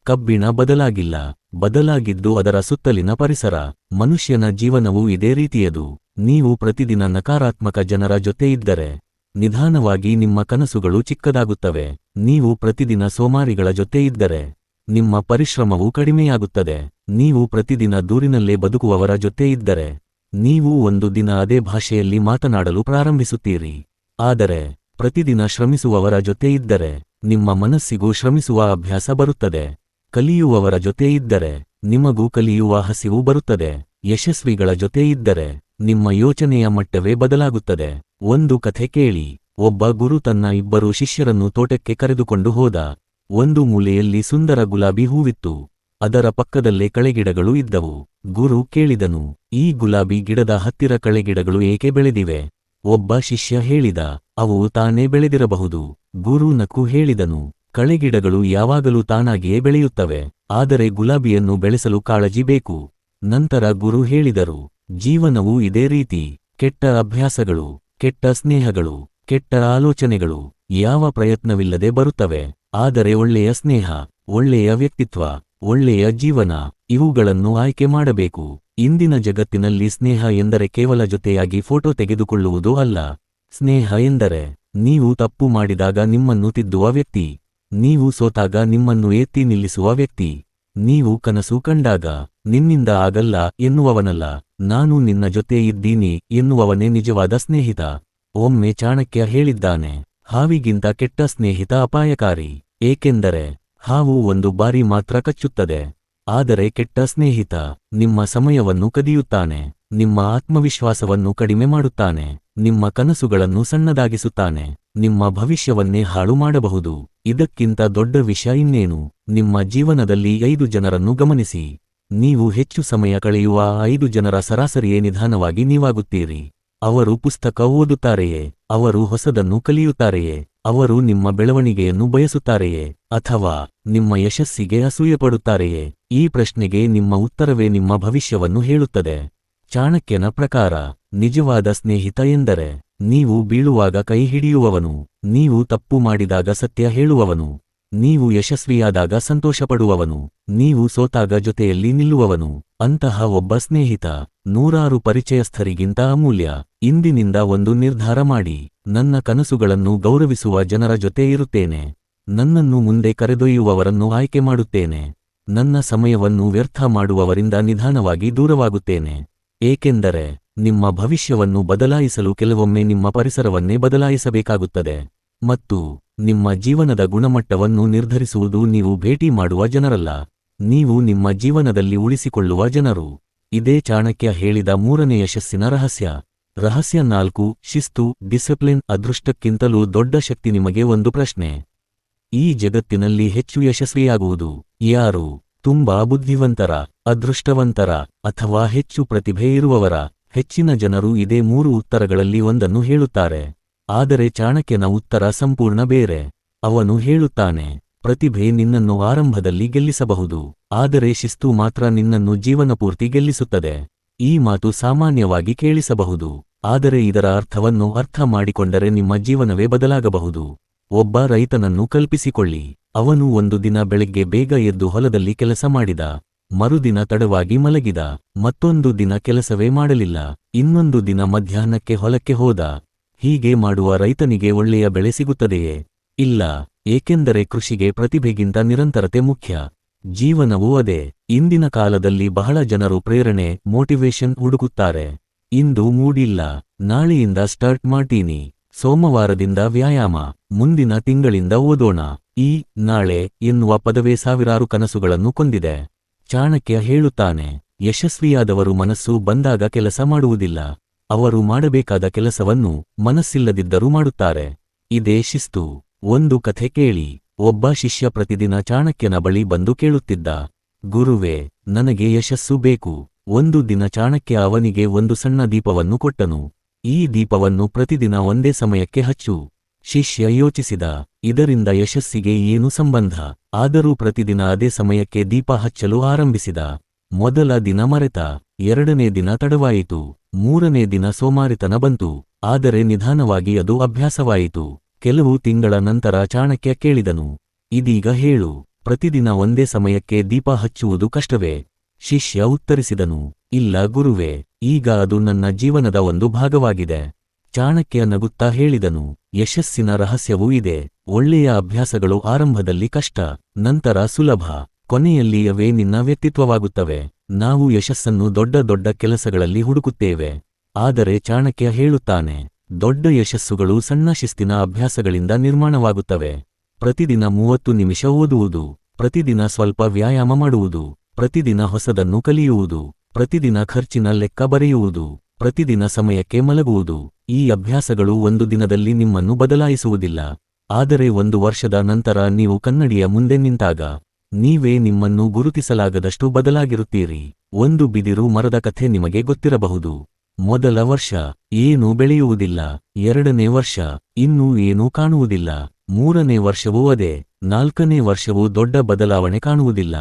ಕಬ್ಬಿಣ ಬದಲಾಗಿಲ್ಲ, ಬದಲಾಗಿದ್ದು ಅದರ ಸುತ್ತಲಿನ ಪರಿಸರ. ಮನುಷ್ಯನ ಜೀವನವೂ ಇದೇ ರೀತಿಯದು. ನೀವು ಪ್ರತಿದಿನ ನಕಾರಾತ್ಮಕ ಜನರ ಜೊತೆ ಇದ್ದರೆ ನಿಧಾನವಾಗಿ ನಿಮ್ಮ ಕನಸುಗಳು ಚಿಕ್ಕದಾಗುತ್ತವೆ. ನೀವು ಪ್ರತಿದಿನ ಸೋಮಾರಿಗಳ ಜೊತೆ ಇದ್ದರೆ ನಿಮ್ಮ ಪರಿಶ್ರಮವು ಕಡಿಮೆಯಾಗುತ್ತದೆ. ನೀವು ಪ್ರತಿದಿನ ದೂರಿನಲ್ಲೇ ಬದುಕುವವರ ಜೊತೆ ಇದ್ದರೆ ನೀವು ಒಂದು ದಿನ ಅದೇ ಭಾಷೆಯಲ್ಲಿ ಮಾತನಾಡಲು ಪ್ರಾರಂಭಿಸುತ್ತೀರಿ. ಆದರೆ ಪ್ರತಿದಿನ ಶ್ರಮಿಸುವವರ ಜೊತೆ ಇದ್ದರೆ ನಿಮ್ಮ ಮನಸ್ಸಿಗೂ ಶ್ರಮಿಸುವ ಅಭ್ಯಾಸ ಬರುತ್ತದೆ. ಕಲಿಯುವವರ ಜೊತೆ ಇದ್ದರೆ ನಿಮಗೂ ಕಲಿಯುವ ಹಸಿವು ಬರುತ್ತದೆ. ಯಶಸ್ವಿಗಳ ಜೊತೆ ಇದ್ದರೆ ನಿಮ್ಮ ಯೋಚನೆಯ ಮಟ್ಟವೇ ಬದಲಾಗುತ್ತದೆ. ಒಂದು ಕಥೆ ಕೇಳಿ. ಒಬ್ಬ ಗುರು ತನ್ನ 2 ಶಿಷ್ಯರನ್ನು ತೋಟಕ್ಕೆ ಕರೆದುಕೊಂಡು ಹೋದ. ಒಂದು ಮೂಲೆಯಲ್ಲಿ ಸುಂದರ ಗುಲಾಬಿ ಹೂವಿತ್ತು. ಅದರ ಪಕ್ಕದಲ್ಲೇ ಕಳೆಗಿಡಗಳು ಇದ್ದವು. ಗುರು ಕೇಳಿದನು, ಈ ಗುಲಾಬಿ ಗಿಡದ ಹತ್ತಿರ ಕಳೆಗಿಡಗಳು ಏಕೆ ಬೆಳೆದಿವೆ? ಒಬ್ಬ ಶಿಷ್ಯ ಹೇಳಿದ, ಅವು ತಾನೇ ಬೆಳೆದಿರಬಹುದು. ಗುರು ನಕ್ಕು ಹೇಳಿದನು, ಕಳೆಗಿಡಗಳು ಯಾವಾಗಲೂ ತಾನಾಗಿಯೇ ಬೆಳೆಯುತ್ತವೆ, ಆದರೆ ಗುಲಾಬಿಯನ್ನು ಬೆಳೆಸಲು ಕಾಳಜಿ ಬೇಕು. ನಂತರ ಗುರು ಹೇಳಿದರು, ಜೀವನವೂ ಇದೇ ರೀತಿ. ಕೆಟ್ಟ ಅಭ್ಯಾಸಗಳು, ಕೆಟ್ಟ ಸ್ನೇಹಗಳು, ಕೆಟ್ಟ ಆಲೋಚನೆಗಳು ಯಾವ ಪ್ರಯತ್ನವಿಲ್ಲದೆ ಬರುತ್ತವೆ. ಆದರೆ ಒಳ್ಳೆಯ ಸ್ನೇಹ, ಒಳ್ಳೆಯ ವ್ಯಕ್ತಿತ್ವ, ಒಳ್ಳೆಯ ಜೀವನ ಇವುಗಳನ್ನು ಆಯ್ಕೆ ಮಾಡಬೇಕು. ಇಂದಿನ ಜಗತ್ತಿನಲ್ಲಿ ಸ್ನೇಹ ಎಂದರೆ ಕೇವಲ ಜೊತೆಯಾಗಿ ಫೋಟೋ ತೆಗೆದುಕೊಳ್ಳುವುದು ಅಲ್ಲ. ಸ್ನೇಹ ಎಂದರೆ ನೀವು ತಪ್ಪು ಮಾಡಿದಾಗ ನಿಮ್ಮನ್ನು ತಿದ್ದುವ ವ್ಯಕ್ತಿ, ನೀವು ಸೋತಾಗ ನಿಮ್ಮನ್ನು ಎತ್ತಿ ನಿಲ್ಲಿಸುವ ವ್ಯಕ್ತಿ, ನೀವು ಕನಸು ಕಂಡಾಗ ನಿನ್ನಿಂದ ಆಗಲ್ಲ ಎನ್ನುವವನಲ್ಲ, ನಾನು ನಿನ್ನ ಜೊತೆ ಇದ್ದೀನಿ ಎನ್ನುವವನೇ ನಿಜವಾದ ಸ್ನೇಹಿತ. ಒಮ್ಮೆ ಚಾಣಕ್ಯ ಹೇಳಿದ್ದಾನೆ, ಹಾವಿಗಿಂತ ಕೆಟ್ಟ ಸ್ನೇಹಿತ ಅಪಾಯಕಾರಿ. ಏಕೆಂದರೆ ಹಾವು ಒಂದು ಬಾರಿ ಮಾತ್ರ ಕಚ್ಚುತ್ತದೆ. ಆದರೆ ಕೆಟ್ಟ ಸ್ನೇಹಿತ ನಿಮ್ಮ ಸಮಯವನ್ನು ಕದಿಯುತ್ತಾನೆ, ನಿಮ್ಮ ಆತ್ಮವಿಶ್ವಾಸವನ್ನು ಕಡಿಮೆ ಮಾಡುತ್ತಾನೆ, ನಿಮ್ಮ ಕನಸುಗಳನ್ನು ಸಣ್ಣದಾಗಿಸುತ್ತಾನೆ, ನಿಮ್ಮ ಭವಿಷ್ಯವನ್ನೇ ಹಾಳು ಮಾಡಬಹುದು. ಇದಕ್ಕಿಂತ ದೊಡ್ಡ ವಿಷಯ ಇನ್ನೇನು? ನಿಮ್ಮ ಜೀವನದಲ್ಲಿ 5 ಜನರನ್ನು ಗಮನಿಸಿ. ನೀವು ಹೆಚ್ಚು ಸಮಯ ಕಳೆಯುವ 5 ಜನರ ಸರಾಸರಿಯೇ ನಿಧಾನವಾಗಿ ನೀವಾಗುತ್ತೀರಿ. ಅವರು ಪುಸ್ತಕ ಓದುತ್ತಾರೆಯೇ? ಅವರು ಹೊಸದನ್ನು ಕಲಿಯುತ್ತಾರೆಯೇ? ಅವರು ನಿಮ್ಮ ಬೆಳವಣಿಗೆಯನ್ನು ಬಯಸುತ್ತಾರೆಯೇ? ಅಥವಾ ನಿಮ್ಮ ಯಶಸ್ಸಿಗೆ ಅಸೂಯೆಪಡುತ್ತಾರೆಯೇ? ಈ ಪ್ರಶ್ನೆಗೆ ನಿಮ್ಮ ಉತ್ತರವೇ ನಿಮ್ಮ ಭವಿಷ್ಯವನ್ನು ಹೇಳುತ್ತದೆ. ಚಾಣಕ್ಯನ ಪ್ರಕಾರ ನಿಜವಾದ ಸ್ನೇಹಿತ ಎಂದರೆ ನೀವು ಬೀಳುವಾಗ ಕೈ ಹಿಡಿಯುವವನು, ನೀವು ತಪ್ಪು ಮಾಡಿದಾಗ ಸತ್ಯ ಹೇಳುವವನು, ನೀವು ಯಶಸ್ವಿಯಾದಾಗ ಸಂತೋಷಪಡುವವನು, ನೀವು ಸೋತಾಗ ಜೊತೆಯಲ್ಲಿ ನಿಲ್ಲುವವನು. ಅಂತಹ ಒಬ್ಬ ಸ್ನೇಹಿತ 100 ಪರಿಚಯಸ್ಥರಿಗಿಂತ ಅಮೂಲ್ಯ. ಇಂದಿನಿಂದ ಒಂದು ನಿರ್ಧಾರ ಮಾಡಿ, ನನ್ನ ಕನಸುಗಳನ್ನು ಗೌರವಿಸುವ ಜನರ ಜೊತೆ ಇರುತ್ತೇನೆ, ನನ್ನನ್ನು ಮುಂದೆ ಕರೆದೊಯ್ಯುವವರನ್ನು ಆಯ್ಕೆ ಮಾಡುತ್ತೇನೆ, ನನ್ನ ಸಮಯವನ್ನು ವ್ಯರ್ಥ ಮಾಡುವವರಿಂದ ನಿಧಾನವಾಗಿ ದೂರವಾಗುತ್ತೇನೆ. ಏಕೆಂದರೆ ನಿಮ್ಮ ಭವಿಷ್ಯವನ್ನು ಬದಲಾಯಿಸಲು ಕೆಲವೊಮ್ಮೆ ನಿಮ್ಮ ಪರಿಸರವನ್ನೇ ಬದಲಾಯಿಸಬೇಕಾಗುತ್ತದೆ. ಮತ್ತು ನಿಮ್ಮ ಜೀವನದ ಗುಣಮಟ್ಟವನ್ನು ನಿರ್ಧರಿಸುವುದು ನೀವು ಭೇಟಿ ಮಾಡುವ ಜನರಲ್ಲ, ನೀವು ನಿಮ್ಮ ಜೀವನದಲ್ಲಿ ಉಳಿಸಿಕೊಳ್ಳುವ ಜನರು. ಇದೇ ಚಾಣಕ್ಯ ಹೇಳಿದ 3ನೇ ಯಶಸ್ಸಿನ ರಹಸ್ಯ. ರಹಸ್ಯ 4: ಶಿಸ್ತು, ಡಿಸಿಪ್ಲಿನ್. ಅದೃಷ್ಟಕ್ಕಿಂತಲೂ ದೊಡ್ಡ ಶಕ್ತಿ. ನಿಮಗೆ ಒಂದು ಪ್ರಶ್ನೆ, ಈ ಜಗತ್ತಿನಲ್ಲಿ ಹೆಚ್ಚು ಯಶಸ್ವಿಯಾಗುವುದು ಯಾರು? ತುಂಬಾ ಬುದ್ಧಿವಂತರ, ಅದೃಷ್ಟವಂತರ, ಅಥವಾ ಹೆಚ್ಚು ಪ್ರತಿಭೆ ಇರುವವರ? ಹೆಚ್ಚಿನ ಜನರು ಇದೇ 3 ಉತ್ತರಗಳಲ್ಲಿ ಒಂದನ್ನು ಹೇಳುತ್ತಾರೆ. ಆದರೆ ಚಾಣಕ್ಯನ ಉತ್ತರ ಸಂಪೂರ್ಣ ಬೇರೆ. ಅವನು ಹೇಳುತ್ತಾನೆ, ಪ್ರತಿಭೆ ನಿನ್ನನ್ನು ಆರಂಭದಲ್ಲಿ ಗೆಲ್ಲಿಸಬಹುದು, ಆದರೆ ಶಿಸ್ತು ಮಾತ್ರ ನಿನ್ನನ್ನು ಜೀವನಪೂರ್ತಿ ಗೆಲ್ಲಿಸುತ್ತದೆ. ಈ ಮಾತು ಸಾಮಾನ್ಯವಾಗಿ ಕೇಳಿಸಬಹುದು, ಆದರೆ ಇದರ ಅರ್ಥವನ್ನು ಅರ್ಥ ಮಾಡಿಕೊಂಡರೆ ನಿಮ್ಮ ಜೀವನವೇ ಬದಲಾಗಬಹುದು. ಒಬ್ಬ ರೈತನನ್ನು ಕಲ್ಪಿಸಿಕೊಳ್ಳಿ. ಅವನು ಒಂದು ದಿನ ಬೆಳಗ್ಗೆ ಬೇಗ ಎದ್ದು ಹೊಲದಲ್ಲಿ ಕೆಲಸ ಮಾಡಿದ, ಮರುದಿನ ತಡವಾಗಿ ಮಲಗಿದ, ಮತ್ತೊಂದು ದಿನ ಕೆಲಸವೇ ಮಾಡಲಿಲ್ಲ, ಇನ್ನೊಂದು ದಿನ ಮಧ್ಯಾಹ್ನಕ್ಕೆ ಹೊಲಕ್ಕೆ ಹೋದ. ಹೀಗೆ ಮಾಡುವ ರೈತನಿಗೆ ಒಳ್ಳೆಯ ಬೆಳೆ ಸಿಗುತ್ತದೆಯೇ? ಇಲ್ಲ, ಏಕೆಂದರೆ ಕೃಷಿಗೆ ಪ್ರತಿಭೆಗಿಂತ ನಿರಂತರತೆ ಮುಖ್ಯ. ಜೀವನವೂ ಅದೇ. ಇಂದಿನ ಕಾಲದಲ್ಲಿ ಬಹಳ ಜನರು ಪ್ರೇರಣೆ, ಮೋಟಿವೇಶನ್ ಹುಡುಕುತ್ತಾರೆ. ಇಂದು ಮೂಡಿಲ್ಲ, ನಾಳೆಯಿಂದ ಸ್ಟಾರ್ಟ್ ಮಾಡ್ತೀನಿ, ಸೋಮವಾರದಿಂದ ವ್ಯಾಯಾಮ, ಮುಂದಿನ ತಿಂಗಳಿಂದ ಓದೋಣ. ಈ ನಾಳೆ ಎನ್ನುವ ಪದವೇ ಸಾವಿರಾರು ಕನಸುಗಳನ್ನು ಕೊಂದಿದೆ. ಚಾಣಕ್ಯ ಹೇಳುತ್ತಾನೆ, ಯಶಸ್ವಿಯಾದವರು ಮನಸ್ಸು ಬಂದಾಗ ಕೆಲಸ ಮಾಡುವುದಿಲ್ಲ, ಅವರು ಮಾಡಬೇಕಾದ ಕೆಲಸವನ್ನು ಮನಸ್ಸಿಲ್ಲದಿದ್ದರೂ ಮಾಡುತ್ತಾರೆ. ಇದೇ ಶಿಸ್ತು. ಒಂದು ಕಥೆ ಕೇಳಿ. ಒಬ್ಬ ಶಿಷ್ಯ ಪ್ರತಿದಿನ ಚಾಣಕ್ಯನ ಬಳಿ ಬಂದು ಕೇಳುತ್ತಿದ್ದ, ಗುರುವೇ, ನನಗೆ ಯಶಸ್ಸು ಬೇಕು. ಒಂದು ದಿನ ಚಾಣಕ್ಯ ಅವನಿಗೆ ಒಂದು ಸಣ್ಣ ದೀಪವನ್ನು ಕೊಟ್ಟನು. ಈ ದೀಪವನ್ನು ಪ್ರತಿದಿನ ಒಂದೇ ಸಮಯಕ್ಕೆ ಹಚ್ಚು. ಶಿಷ್ಯ ಯೋಚಿಸಿದ, ಇದರಿಂದ ಯಶಸ್ಸಿಗೆ ಏನು ಸಂಬಂಧ? ಆದರೂ ಪ್ರತಿದಿನ ಅದೇ ಸಮಯಕ್ಕೆ ದೀಪ ಹಚ್ಚಲು ಆರಂಭಿಸಿದ. ಮೊದಲ ದಿನ ಮರೆತ, ಎರಡನೇ ದಿನ ತಡವಾಯಿತು, ಮೂರನೇ ದಿನ ಸೋಮಾರಿತನ ಬಂತು. ಆದರೆ ನಿಧಾನವಾಗಿ ಅದು ಅಭ್ಯಾಸವಾಯಿತು. ಕೆಲವು ತಿಂಗಳ ನಂತರ ಚಾಣಕ್ಯ ಕೇಳಿದನು, ಇದೀಗ ಹೇಳು, ಪ್ರತಿದಿನ ಒಂದೇ ಸಮಯಕ್ಕೆ ದೀಪ ಹಚ್ಚುವುದು ಕಷ್ಟವೇ? ಶಿಷ್ಯ ಉತ್ತರಿಸಿದನು, ಇಲ್ಲ ಗುರುವೇ, ಈಗ ಅದು ನನ್ನ ಜೀವನದ ಒಂದು ಭಾಗವಾಗಿದೆ. ಚಾಣಕ್ಯ ನಗುತ್ತಾ ಹೇಳಿದನು, ಯಶಸ್ಸಿನ ರಹಸ್ಯವೂ ಇದೆ. ಒಳ್ಳೆಯ ಅಭ್ಯಾಸಗಳು ಆರಂಭದಲ್ಲಿ ಕಷ್ಟ, ನಂತರ ಸುಲಭ, ಕೊನೆಯಲ್ಲಿ ಅವೇ ನಿನ್ನ ವ್ಯಕ್ತಿತ್ವವಾಗುತ್ತವೆ. ನಾವು ಯಶಸ್ಸನ್ನು ದೊಡ್ಡ ದೊಡ್ಡ ಕೆಲಸಗಳಲ್ಲಿ ಹುಡುಕುತ್ತೇವೆ. ಆದರೆ ಚಾಣಕ್ಯ ಹೇಳುತ್ತಾನೆ, ದೊಡ್ಡ ಯಶಸ್ಸುಗಳು ಸಣ್ಣ ಶಿಸ್ತಿನ ಅಭ್ಯಾಸಗಳಿಂದ ನಿರ್ಮಾಣವಾಗುತ್ತವೆ. ಪ್ರತಿದಿನ 30 ನಿಮಿಷ ಓದುವುದು, ಪ್ರತಿದಿನ ಸ್ವಲ್ಪ ವ್ಯಾಯಾಮ ಮಾಡುವುದು, ಪ್ರತಿದಿನ ಹೊಸದನ್ನು ಕಲಿಯುವುದು, ಪ್ರತಿದಿನ ಖರ್ಚಿನ ಲೆಕ್ಕ ಬರೆಯುವುದು, ಪ್ರತಿದಿನ ಸಮಯಕ್ಕೆ ಮಲಗುವುದು. ಈ ಅಭ್ಯಾಸಗಳು ಒಂದು ದಿನದಲ್ಲಿ ನಿಮ್ಮನ್ನು ಬದಲಾಯಿಸುವುದಿಲ್ಲ. ಆದರೆ 1 ವರ್ಷದ ನಂತರ ನೀವು ಕನ್ನಡಿಯ ಮುಂದೆ ನಿಂತಾಗ ನೀವೇ ನಿಮ್ಮನ್ನು ಗುರುತಿಸಲಾಗದಷ್ಟು ಬದಲಾಗಿರುತ್ತೀರಿ. ಒಂದು ಬಿದಿರು ಮರದ ಕಥೆ ನಿಮಗೆ ಗೊತ್ತಿರಬಹುದು. ಮೊದಲ ವರ್ಷ ಏನೂ ಬೆಳೆಯುವುದಿಲ್ಲ, 2ನೇ ವರ್ಷ ಇನ್ನೂ ಏನೂ ಕಾಣುವುದಿಲ್ಲ, 3ನೇ ವರ್ಷವೂ ಅದೇ, 4ನೇ ವರ್ಷವೂ ದೊಡ್ಡ ಬದಲಾವಣೆ ಕಾಣುವುದಿಲ್ಲ.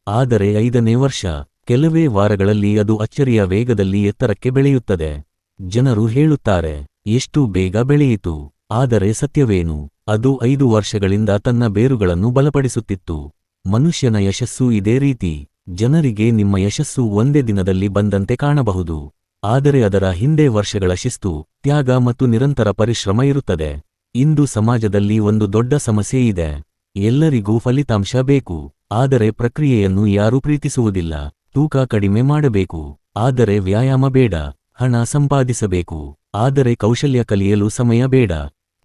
ಆದರೆ 5ನೇ ವರ್ಷ ಕೆಲವೇ ವಾರಗಳಲ್ಲಿ ಅದು ಅಚ್ಚರಿಯ ವೇಗದಲ್ಲಿ ಎತ್ತರಕ್ಕೆ ಬೆಳೆಯುತ್ತದೆ. ಜನರು ಹೇಳುತ್ತಾರೆ, ಎಷ್ಟು ಬೇಗ ಬೆಳೆಯಿತು. ಆದರೆ ಸತ್ಯವೇನು? ಅದು 5 ವರ್ಷಗಳಿಂದ ತನ್ನ ಬೇರುಗಳನ್ನು ಬಲಪಡಿಸುತ್ತಿತ್ತು. ಮನುಷ್ಯನ ಯಶಸ್ಸು ಇದೇ ರೀತಿ. ಜನರಿಗೆ ನಿಮ್ಮ ಯಶಸ್ಸು ಒಂದೇ ದಿನದಲ್ಲಿ ಬಂದಂತೆ ಕಾಣಬಹುದು. ಆದರೆ ಅದರ ಹಿಂದೆ ವರ್ಷಗಳ ಶಿಸ್ತು, ತ್ಯಾಗ ಮತ್ತು ನಿರಂತರ ಪರಿಶ್ರಮ ಇರುತ್ತದೆ. ಇಂದು ಸಮಾಜದಲ್ಲಿ ಒಂದು ದೊಡ್ಡ ಸಮಸ್ಯೆ ಇದೆ. ಎಲ್ಲರಿಗೂ ಫಲಿತಾಂಶ ಬೇಕು, ಆದರೆ ಪ್ರಕ್ರಿಯೆಯನ್ನು ಯಾರೂ ಪ್ರೀತಿಸುವುದಿಲ್ಲ. ತೂಕ ಕಡಿಮೆ ಮಾಡಬೇಕು, ಆದರೆ ವ್ಯಾಯಾಮ ಬೇಡ. ಹಣ ಸಂಪಾದಿಸಬೇಕು, ಆದರೆ ಕೌಶಲ್ಯ ಕಲಿಯಲು ಸಮಯ ಬೇಡ.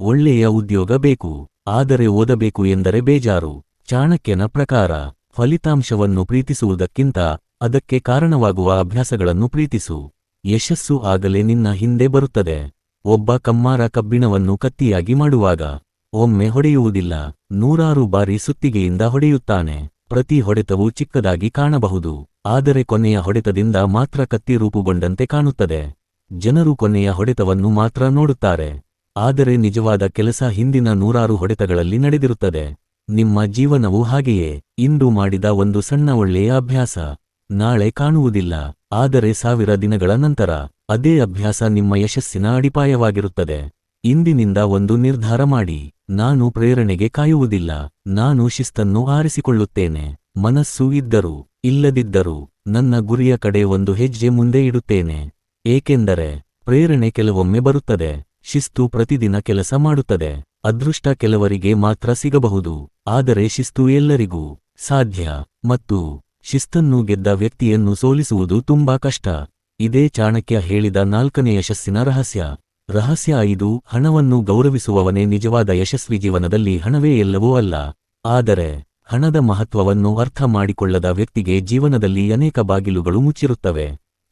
ಒಳ್ಳೆಯ ಉದ್ಯೋಗ ಬೇಕು, ಆದರೆ ಓದಬೇಕು ಎಂದರೆ ಬೇಜಾರು. ಚಾಣಕ್ಯನ ಪ್ರಕಾರ ಫಲಿತಾಂಶವನ್ನು ಪ್ರೀತಿಸುವುದಕ್ಕಿಂತ ಅದಕ್ಕೆ ಕಾರಣವಾಗುವ ಅಭ್ಯಾಸಗಳನ್ನು ಪ್ರೀತಿಸು. ಯಶಸ್ಸು ಆಗಲೇ ನಿನ್ನ ಹಿಂದೆ ಬರುತ್ತದೆ. ಒಬ್ಬ ಕಮ್ಮಾರ ಕಬ್ಬಿಣವನ್ನು ಕತ್ತಿಯಾಗಿ ಮಾಡುವಾಗ ಒಮ್ಮೆ ಹೊಡೆಯುವುದಿಲ್ಲ, 100 ಬಾರಿ ಸುತ್ತಿಗೆಯಿಂದ ಹೊಡೆಯುತ್ತಾನೆ. ಪ್ರತಿ ಹೊಡೆತವೂ ಚಿಕ್ಕದಾಗಿ ಕಾಣಬಹುದು, ಆದರೆ ಕೊನೆಯ ಹೊಡೆತದಿಂದ ಮಾತ್ರ ಕತ್ತಿ ರೂಪುಗೊಂಡಂತೆ ಕಾಣುತ್ತದೆ. ಜನರು ಕೊನೆಯ ಹೊಡೆತವನ್ನು ಮಾತ್ರ ನೋಡುತ್ತಾರೆ, ಆದರೆ ನಿಜವಾದ ಕೆಲಸ ಹಿಂದಿನ 100 ಹೊಡೆತಗಳಲ್ಲಿ ನಡೆದಿರುತ್ತದೆ. ನಿಮ್ಮ ಜೀವನವೂ ಹಾಗೆಯೇ. ಇಂದು ಮಾಡಿದ ಒಂದು ಸಣ್ಣ ಒಳ್ಳೆಯ ಅಭ್ಯಾಸ ನಾಳೆ ಕಾಣುವುದಿಲ್ಲ, ಆದರೆ 1000 ದಿನಗಳ ನಂತರ ಅದೇ ಅಭ್ಯಾಸ ನಿಮ್ಮ ಯಶಸ್ಸಿನ ಅಡಿಪಾಯವಾಗಿರುತ್ತದೆ. ಇಂದಿನಿಂದ ಒಂದು ನಿರ್ಧಾರ ಮಾಡಿ, ನಾನು ಪ್ರೇರಣೆಗೆ ಕಾಯುವುದಿಲ್ಲ, ನಾನು ಶಿಸ್ತನ್ನು ಆರಿಸಿಕೊಳ್ಳುತ್ತೇನೆ. ಮನಸ್ಸು ಇದ್ದರೂ ಇಲ್ಲದಿದ್ದರೂ ನನ್ನ ಗುರಿಯ ಕಡೆ ಒಂದು ಹೆಜ್ಜೆ ಮುಂದೆ ಇಡುತ್ತೇನೆ. ಏಕೆಂದರೆ ಪ್ರೇರಣೆ ಕೆಲವೊಮ್ಮೆ ಬರುತ್ತದೆ, ಶಿಸ್ತು ಪ್ರತಿದಿನ ಕೆಲಸ ಮಾಡುತ್ತದೆ. ಅದೃಷ್ಟ ಕೆಲವರಿಗೆ ಮಾತ್ರ ಸಿಗಬಹುದು, ಆದರೆ ಶಿಸ್ತು ಎಲ್ಲರಿಗೂ ಸಾಧ್ಯ. ಮತ್ತು ಶಿಸ್ತನ್ನು ಗೆದ್ದ ವ್ಯಕ್ತಿಯನ್ನು ಸೋಲಿಸುವುದು ತುಂಬಾ ಕಷ್ಟ. ಇದೇ ಚಾಣಕ್ಯ ಹೇಳಿದ 4ನೇ ಯಶಸ್ಸಿನ ರಹಸ್ಯ. ರಹಸ್ಯ 5. ಹಣವನ್ನು ಗೌರವಿಸುವವನೇ ನಿಜವಾದ ಯಶಸ್ವಿ. ಜೀವನದಲ್ಲಿ ಹಣವೇ ಎಲ್ಲವೂ ಅಲ್ಲ, ಆದರೆ ಹಣದ ಮಹತ್ವವನ್ನು ಅರ್ಥ ಮಾಡಿಕೊಳ್ಳದ ವ್ಯಕ್ತಿಗೆ ಜೀವನದಲ್ಲಿ ಅನೇಕ ಬಾಗಿಲುಗಳು ಮುಚ್ಚಿರುತ್ತವೆ.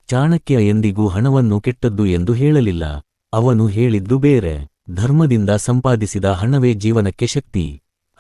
ಚಾಣಕ್ಯ ಎಂದಿಗೂ ಹಣವನ್ನು ಕೆಟ್ಟದ್ದು ಎಂದು ಹೇಳಲಿಲ್ಲ. ಅವನು ಹೇಳಿದ್ದು ಬೇರೆ. ಧರ್ಮದಿಂದ ಸಂಪಾದಿಸಿದ ಹಣವೇ ಜೀವನಕ್ಕೆ ಶಕ್ತಿ.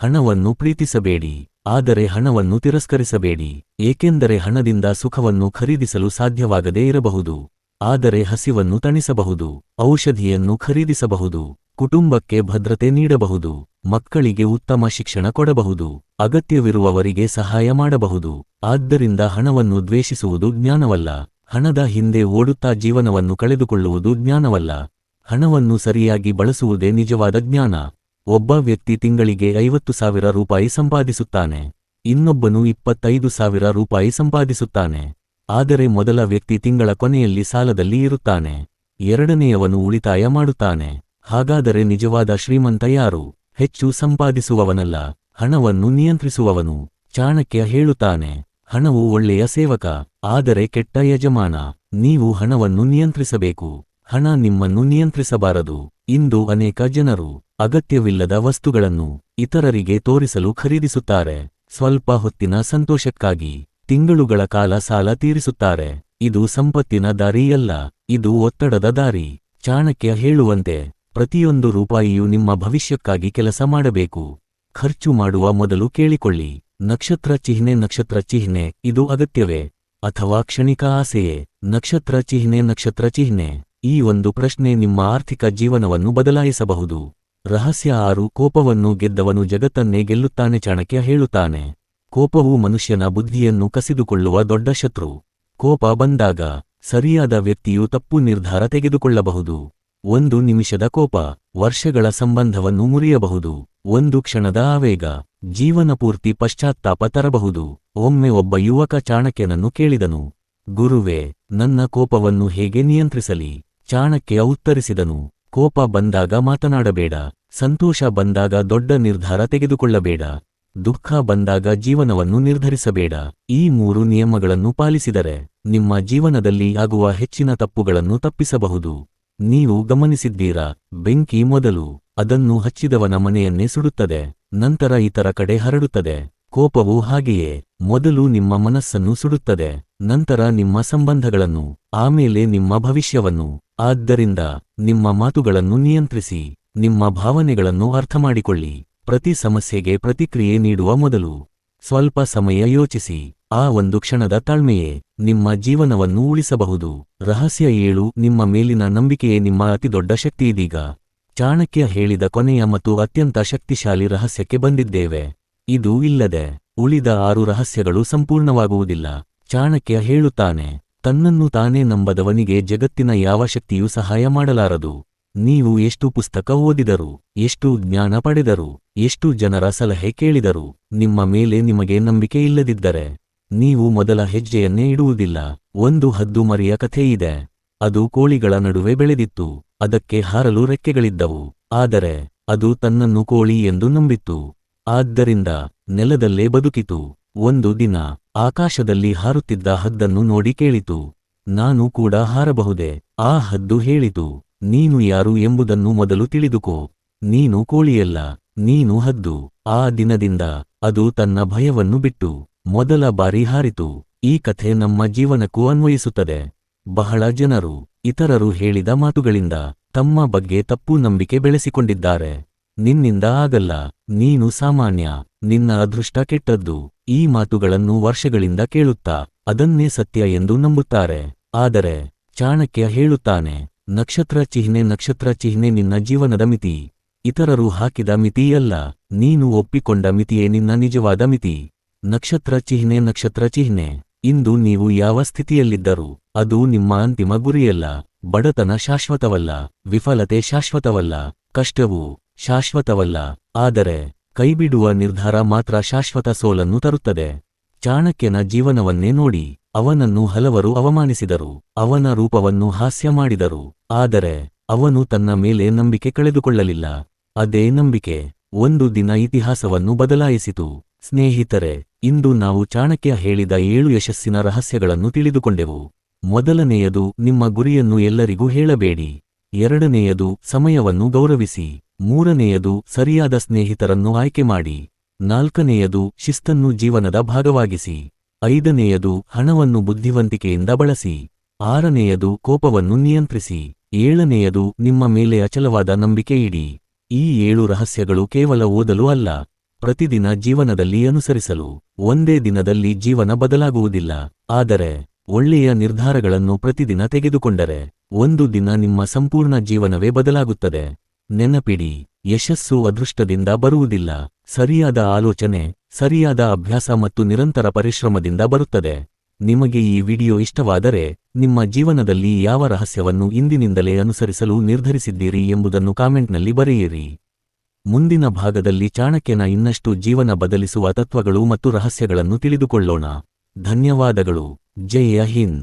ಹಣವನ್ನು ಪ್ರೀತಿಸಬೇಡಿ, ಆದರೆ ಹಣವನ್ನು ತಿರಸ್ಕರಿಸಬೇಡಿ. ಏಕೆಂದರೆ ಹಣದಿಂದ ಸುಖವನ್ನು ಖರೀದಿಸಲು ಸಾಧ್ಯವಾಗದೇ ಇರಬಹುದು, ಆದರೆ ಹಸಿವನ್ನು ತಣಿಸಬಹುದು. ಔಷಧಿಯನ್ನು ಖರೀದಿಸಬಹುದು, ಕುಟುಂಬಕ್ಕೆ ಭದ್ರತೆ ನೀಡಬಹುದು, ಮಕ್ಕಳಿಗೆ ಉತ್ತಮ ಶಿಕ್ಷಣ ಕೊಡಬಹುದು, ಅಗತ್ಯವಿರುವವರಿಗೆ ಸಹಾಯ ಮಾಡಬಹುದು. ಆದ್ದರಿಂದ ಹಣವನ್ನು ದ್ವೇಷಿಸುವುದು ಜ್ಞಾನವಲ್ಲ. ಹಣದ ಹಿಂದೆ ಓಡುತ್ತಾ ಜೀವನವನ್ನು ಕಳೆದುಕೊಳ್ಳುವುದು ಜ್ಞಾನವಲ್ಲ. ಹಣವನ್ನು ಸರಿಯಾಗಿ ಬಳಸುವುದೇ ನಿಜವಾದ ಜ್ಞಾನ. ಒಬ್ಬ ವ್ಯಕ್ತಿ ತಿಂಗಳಿಗೆ 50,000 ರೂಪಾಯಿ ಸಂಪಾದಿಸುತ್ತಾನೆ, ಇನ್ನೊಬ್ಬನು 25,000 ರೂಪಾಯಿ ಸಂಪಾದಿಸುತ್ತಾನೆ. ಆದರೆ ಮೊದಲ ವ್ಯಕ್ತಿ ತಿಂಗಳ ಕೊನೆಯಲ್ಲಿ ಸಾಲದಲ್ಲಿ ಇರುತ್ತಾನೆ, ಎರಡನೆಯವನು ಉಳಿತಾಯ ಮಾಡುತ್ತಾನೆ. ಹಾಗಾದರೆ ನಿಜವಾದ ಶ್ರೀಮಂತ ಯಾರು? ಹೆಚ್ಚು ಸಂಪಾದಿಸುವವನಲ್ಲ, ಹಣವನ್ನು ನಿಯಂತ್ರಿಸುವವನು. ಚಾಣಕ್ಯ ಹೇಳುತ್ತಾನೆ, ಹಣವು ಒಳ್ಳೆಯ ಸೇವಕ, ಆದರೆ ಕೆಟ್ಟ ಯಜಮಾನ. ನೀವು ಹಣವನ್ನು ನಿಯಂತ್ರಿಸಬೇಕು, ಹಣ ನಿಮ್ಮನ್ನು ನಿಯಂತ್ರಿಸಬಾರದು. ಇಂದು ಅನೇಕ ಜನರು ಅಗತ್ಯವಿಲ್ಲದ ವಸ್ತುಗಳನ್ನು ಇತರರಿಗೆ ತೋರಿಸಲು ಖರೀದಿಸುತ್ತಾರೆ. ಸ್ವಲ್ಪ ಹೊತ್ತಿನ ಸಂತೋಷಕ್ಕಾಗಿ ತಿಂಗಳುಗಳ ಕಾಲ ಸಾಲ ತೀರಿಸುತ್ತಾರೆ. ಇದು ಸಂಪತ್ತಿನ ದಾರಿಯಲ್ಲ, ಇದು ಒತ್ತಡದ ದಾರಿ. ಚಾಣಕ್ಯ ಹೇಳುವಂತೆ ಪ್ರತಿಯೊಂದು ರೂಪಾಯಿಯೂ ನಿಮ್ಮ ಭವಿಷ್ಯಕ್ಕಾಗಿ ಕೆಲಸ ಮಾಡಬೇಕು. ಖರ್ಚು ಮಾಡುವ ಮೊದಲು ಕೇಳಿಕೊಳ್ಳಿ, ನಕ್ಷತ್ರ ಚಿಹ್ನೆ ಇದು ಅಗತ್ಯವೇ ಅಥವಾ ಕ್ಷಣಿಕ ಆಸೆಯೇ? ನಕ್ಷತ್ರ ಚಿಹ್ನೆ ಈ ಒಂದು ಪ್ರಶ್ನೆ ನಿಮ್ಮ ಆರ್ಥಿಕ ಜೀವನವನ್ನು ಬದಲಾಯಿಸಬಹುದು. ರಹಸ್ಯ 6. ಕೋಪವನ್ನು ಗೆದ್ದವನು ಜಗತ್ತನ್ನೇ ಗೆಲ್ಲುತ್ತಾನೆ. ಚಾಣಕ್ಯ ಹೇಳುತ್ತಾನೆ, ಕೋಪವು ಮನುಷ್ಯನ ಬುದ್ಧಿಯನ್ನು ಕಸಿದುಕೊಳ್ಳುವ ದೊಡ್ಡ ಶತ್ರು. ಕೋಪ ಬಂದಾಗ ಸರಿಯಾದ ವ್ಯಕ್ತಿಯು ತಪ್ಪು ನಿರ್ಧಾರ ತೆಗೆದುಕೊಳ್ಳಬಹುದು. 1 ನಿಮಿಷದ ಕೋಪ ವರ್ಷಗಳ ಸಂಬಂಧವನ್ನು ಮುರಿಯಬಹುದು. 1 ಕ್ಷಣದ ಆವೇಗ ಜೀವನಪೂರ್ತಿ ಪಶ್ಚಾತ್ತಾಪ ತರಬಹುದು. ಒಮ್ಮೆ ಒಬ್ಬ ಯುವಕ ಚಾಣಕ್ಯನನ್ನು ಕೇಳಿದನು, ಗುರುವೇ, ನನ್ನ ಕೋಪವನ್ನು ಹೇಗೆ ನಿಯಂತ್ರಿಸಲಿ? ಚಾಣಕ್ಯ ಉತ್ತರಿಸಿದನು, ಕೋಪ ಬಂದಾಗ ಮಾತನಾಡಬೇಡ, ಸಂತೋಷ ಬಂದಾಗ ದೊಡ್ಡ ನಿರ್ಧಾರ ತೆಗೆದುಕೊಳ್ಳಬೇಡ, ದುಃಖ ಬಂದಾಗ ಜೀವನವನ್ನು ನಿರ್ಧರಿಸಬೇಡ. ಈ 3 ನಿಯಮಗಳನ್ನು ಪಾಲಿಸಿದರೆ ನಿಮ್ಮ ಜೀವನದಲ್ಲಿ ಆಗುವ ಹೆಚ್ಚಿನ ತಪ್ಪುಗಳನ್ನು ತಪ್ಪಿಸಬಹುದು. ನೀವು ಗಮನಿಸಿದ್ದೀರಾ, ಬೆಂಕಿ ಮೊದಲು ಅದನ್ನು ಹಚ್ಚಿದವನ ಮನೆಯನ್ನೇ ಸುಡುತ್ತದೆ, ನಂತರ ಇತರ ಕಡೆ ಹರಡುತ್ತದೆ. ಕೋಪವು ಹಾಗೆಯೇ, ಮೊದಲು ನಿಮ್ಮ ಮನಸ್ಸನ್ನು ಸುಡುತ್ತದೆ, ನಂತರ ನಿಮ್ಮ ಸಂಬಂಧಗಳನ್ನು, ಆಮೇಲೆ ನಿಮ್ಮ ಭವಿಷ್ಯವನ್ನು. ಆದ್ದರಿಂದ ನಿಮ್ಮ ಮಾತುಗಳನ್ನು ನಿಯಂತ್ರಿಸಿ, ನಿಮ್ಮ ಭಾವನೆಗಳನ್ನು ಅರ್ಥಮಾಡಿಕೊಳ್ಳಿ. ಪ್ರತಿ ಸಮಸ್ಯೆಗೆ ಪ್ರತಿಕ್ರಿಯೆ ನೀಡುವ ಮೊದಲು ಸ್ವಲ್ಪ ಸಮಯ ಯೋಚಿಸಿ. ಆ 1 ಕ್ಷಣದ ತಾಳ್ಮೆಯೇ ನಿಮ್ಮ ಜೀವನವನ್ನು ಉಳಿಸಬಹುದು. ರಹಸ್ಯ 7 ನಿಮ್ಮ ಮೇಲಿನ ನಂಬಿಕೆಯೇ ನಿಮ್ಮ ಅತಿದೊಡ್ಡ ಶಕ್ತಿಯಿದೀಗ. ಚಾಣಕ್ಯ ಹೇಳಿದ ಕೊನೆಯ ಮತ್ತು ಅತ್ಯಂತ ಶಕ್ತಿಶಾಲಿ ರಹಸ್ಯಕ್ಕೆ ಬಂದಿದ್ದೇವೆ. ಇದು ಇಲ್ಲದೆ ಉಳಿದ 6 ರಹಸ್ಯಗಳು ಸಂಪೂರ್ಣವಾಗುವುದಿಲ್ಲ. ಚಾಣಕ್ಯ ಹೇಳುತ್ತಾನೆ, ತನ್ನನ್ನು ತಾನೇ ನಂಬದವನಿಗೆ ಜಗತ್ತಿನ ಯಾವ ಶಕ್ತಿಯೂ ಸಹಾಯ ಮಾಡಲಾರದು. ನೀವು ಎಷ್ಟು ಪುಸ್ತಕ ಓದಿದರೂ, ಎಷ್ಟು ಜ್ಞಾನ ಪಡೆದರೂ, ಎಷ್ಟು ಜನರ ಸಲಹೆ ಕೇಳಿದರೂ, ನಿಮ್ಮ ಮೇಲೆ ನಿಮಗೆ ನಂಬಿಕೆ ಇಲ್ಲದಿದ್ದರೆ ನೀವು ಮೊದಲ ಹೆಜ್ಜೆಯನ್ನೇ ಇಡುವುದಿಲ್ಲ. 1 ಹದ್ದು ಮರಿಯ ಕಥೆಯಿದೆ. ಅದು ಕೋಳಿಗಳ ನಡುವೆ ಬೆಳೆದಿತ್ತು. ಅದಕ್ಕೆ ಹಾರಲು ರೆಕ್ಕೆಗಳಿದ್ದವು, ಆದರೆ ಅದು ತನ್ನನ್ನು ಕೋಳಿ ಎಂದು ನಂಬಿತ್ತು. ಆದ್ದರಿಂದ ನೆಲದಲ್ಲೇ ಬದುಕಿತು. ಒಂದು ದಿನ ಆಕಾಶದಲ್ಲಿ ಹಾರುತ್ತಿದ್ದ ಹದ್ದನ್ನು ನೋಡಿ ಕೇಳಿತು, ನಾನು ಕೂಡ ಹಾರಬಹುದೇ? ಆ ಹದ್ದು ಹೇಳಿತು, ನೀನು ಯಾರು ಎಂಬುದನ್ನು ಮೊದಲು ತಿಳಿದುಕೋ. ನೀನು ಕೋಳಿಯಲ್ಲ, ನೀನು ಹದ್ದು. ಆ ದಿನದಿಂದ ಅದು ತನ್ನ ಭಯವನ್ನು ಬಿಟ್ಟು ಮೊದಲ ಬಾರಿ ಹಾರಿತು. ಈ ಕಥೆ ನಮ್ಮ ಜೀವನಕ್ಕೂ ಅನ್ವಯಿಸುತ್ತದೆ. ಬಹಳ ಜನರು ಇತರರು ಹೇಳಿದ ಮಾತುಗಳಿಂದ ತಮ್ಮ ಬಗ್ಗೆ ತಪ್ಪು ನಂಬಿಕೆ ಬೆಳೆಸಿಕೊಂಡಿದ್ದಾರೆ. ನಿನ್ನಿಂದ ಆಗಲ್ಲ, ನೀನು ಸಾಮಾನ್ಯ, ನಿನ್ನ ಅದೃಷ್ಟ ಕೆಟ್ಟದ್ದು. ಈ ಮಾತುಗಳನ್ನು ವರ್ಷಗಳಿಂದ ಕೇಳುತ್ತಾ ಅದನ್ನೇ ಸತ್ಯ ಎಂದು ನಂಬುತ್ತಾರೆ. ಆದರೆ ಚಾಣಕ್ಯ ಹೇಳುತ್ತಾನೆ, ನಕ್ಷತ್ರ ಚಿಹ್ನೆ ನಿನ್ನ ಜೀವನದ ಮಿತಿ. ಇತರರು ಹಾಕಿದ ಮಿತಿಯಲ್ಲ, ನೀನು ಒಪ್ಪಿಕೊಂಡ ಮಿತಿಯೇ ನಿನ್ನ ನಿಜವಾದ ಮಿತಿ. ನಕ್ಷತ್ರ ಚಿಹ್ನೆ. ಇಂದು ನೀವು ಯಾವ ಸ್ಥಿತಿಯಲ್ಲಿದ್ದರೂ ಅದು ನಿಮ್ಮ ಅಂತಿಮ ಗುರಿಯಲ್ಲ. ಬಡತನ ಶಾಶ್ವತವಲ್ಲ, ವಿಫಲತೆ ಶಾಶ್ವತವಲ್ಲ, ಕಷ್ಟವೂ ಶಾಶ್ವತವಲ್ಲ. ಆದರೆ ಕೈಬಿಡುವ ನಿರ್ಧಾರ ಮಾತ್ರ ಶಾಶ್ವತ ಸೋಲನ್ನು ತರುತ್ತದೆ. ಚಾಣಕ್ಯನ ಜೀವನವನ್ನೇ ನೋಡಿ. ಅವನನ್ನು ಹಲವರು ಅವಮಾನಿಸಿದರು, ಅವನ ರೂಪವನ್ನು ಹಾಸ್ಯ ಮಾಡಿದರು. ಆದರೆ ಅವನು ತನ್ನ ಮೇಲೆ ನಂಬಿಕೆ ಕಳೆದುಕೊಳ್ಳಲಿಲ್ಲ. ಅದೇ ನಂಬಿಕೆ ಒಂದು ದಿನ ಇತಿಹಾಸವನ್ನು ಬದಲಾಯಿಸಿತು. ಸ್ನೇಹಿತರೆ, ಇಂದು ನಾವು ಚಾಣಕ್ಯ ಹೇಳಿದ 7 ಯಶಸ್ಸಿನ ರಹಸ್ಯಗಳನ್ನು ತಿಳಿದುಕೊಂಡೆವು. ಮೊದಲನೆಯದು, ನಿಮ್ಮ ಗುರಿಯನ್ನು ಎಲ್ಲರಿಗೂ ಹೇಳಬೇಡಿ. 2ನೆಯದು, ಸಮಯವನ್ನು ಗೌರವಿಸಿ. 3ನೆಯದು, ಸರಿಯಾದ ಸ್ನೇಹಿತರನ್ನು ಆಯ್ಕೆ ಮಾಡಿ. 4ನೆಯದು, ಶಿಸ್ತನ್ನು ಜೀವನದ ಭಾಗವಾಗಿಸಿ. 5ನೆಯದು, ಹಣವನ್ನು ಬುದ್ಧಿವಂತಿಕೆಯಿಂದ ಬಳಸಿ. 6ನೆಯದು, ಕೋಪವನ್ನು ನಿಯಂತ್ರಿಸಿ. 7ನೆಯದು, ನಿಮ್ಮ ಮೇಲೆ ಅಚಲವಾದ ನಂಬಿಕೆ ಇಡಿ. ಈ 7 ರಹಸ್ಯಗಳು ಕೇವಲ ಓದಲು ಅಲ್ಲ, ಪ್ರತಿದಿನ ಜೀವನದಲ್ಲಿ ಅನುಸರಿಸಲು. ಒಂದೇ ದಿನದಲ್ಲಿ ಜೀವನ ಬದಲಾಗುವುದಿಲ್ಲ, ಆದರೆ ಒಳ್ಳೆಯ ನಿರ್ಧಾರಗಳನ್ನು ಪ್ರತಿದಿನ ತೆಗೆದುಕೊಂಡರೆ ಒಂದು ದಿನ ನಿಮ್ಮ ಸಂಪೂರ್ಣ ಜೀವನವೇ ಬದಲಾಗುತ್ತದೆ. ನೆನಪಿಡಿ, ಯಶಸ್ಸು ಅದೃಷ್ಟದಿಂದ ಬರುವುದಿಲ್ಲ. ಸರಿಯಾದ ಆಲೋಚನೆ, ಸರಿಯಾದ ಅಭ್ಯಾಸ ಮತ್ತು ನಿರಂತರ ಪರಿಶ್ರಮದಿಂದ ಬರುತ್ತದೆ. ನಿಮಗೆ ಈ ವಿಡಿಯೋ ಇಷ್ಟವಾದರೆ ನಿಮ್ಮ ಜೀವನದಲ್ಲಿ ಯಾವ ರಹಸ್ಯವನ್ನು ಇಂದಿನಿಂದಲೇ ಅನುಸರಿಸಲು ನಿರ್ಧರಿಸಿದ್ದೀರಿ ಎಂಬುದನ್ನು ಕಾಮೆಂಟ್ನಲ್ಲಿ ಬರೆಯಿರಿ. ಮುಂದಿನ ಭಾಗದಲ್ಲಿ ಚಾಣಕ್ಯನ ಇನ್ನಷ್ಟು ಜೀವನ ಬದಲಿಸುವ ತತ್ವಗಳು ಮತ್ತು ರಹಸ್ಯಗಳನ್ನು ತಿಳಿದುಕೊಳ್ಳೋಣ. ಧನ್ಯವಾದಗಳು. ಜೈ ಹಿಂದ್.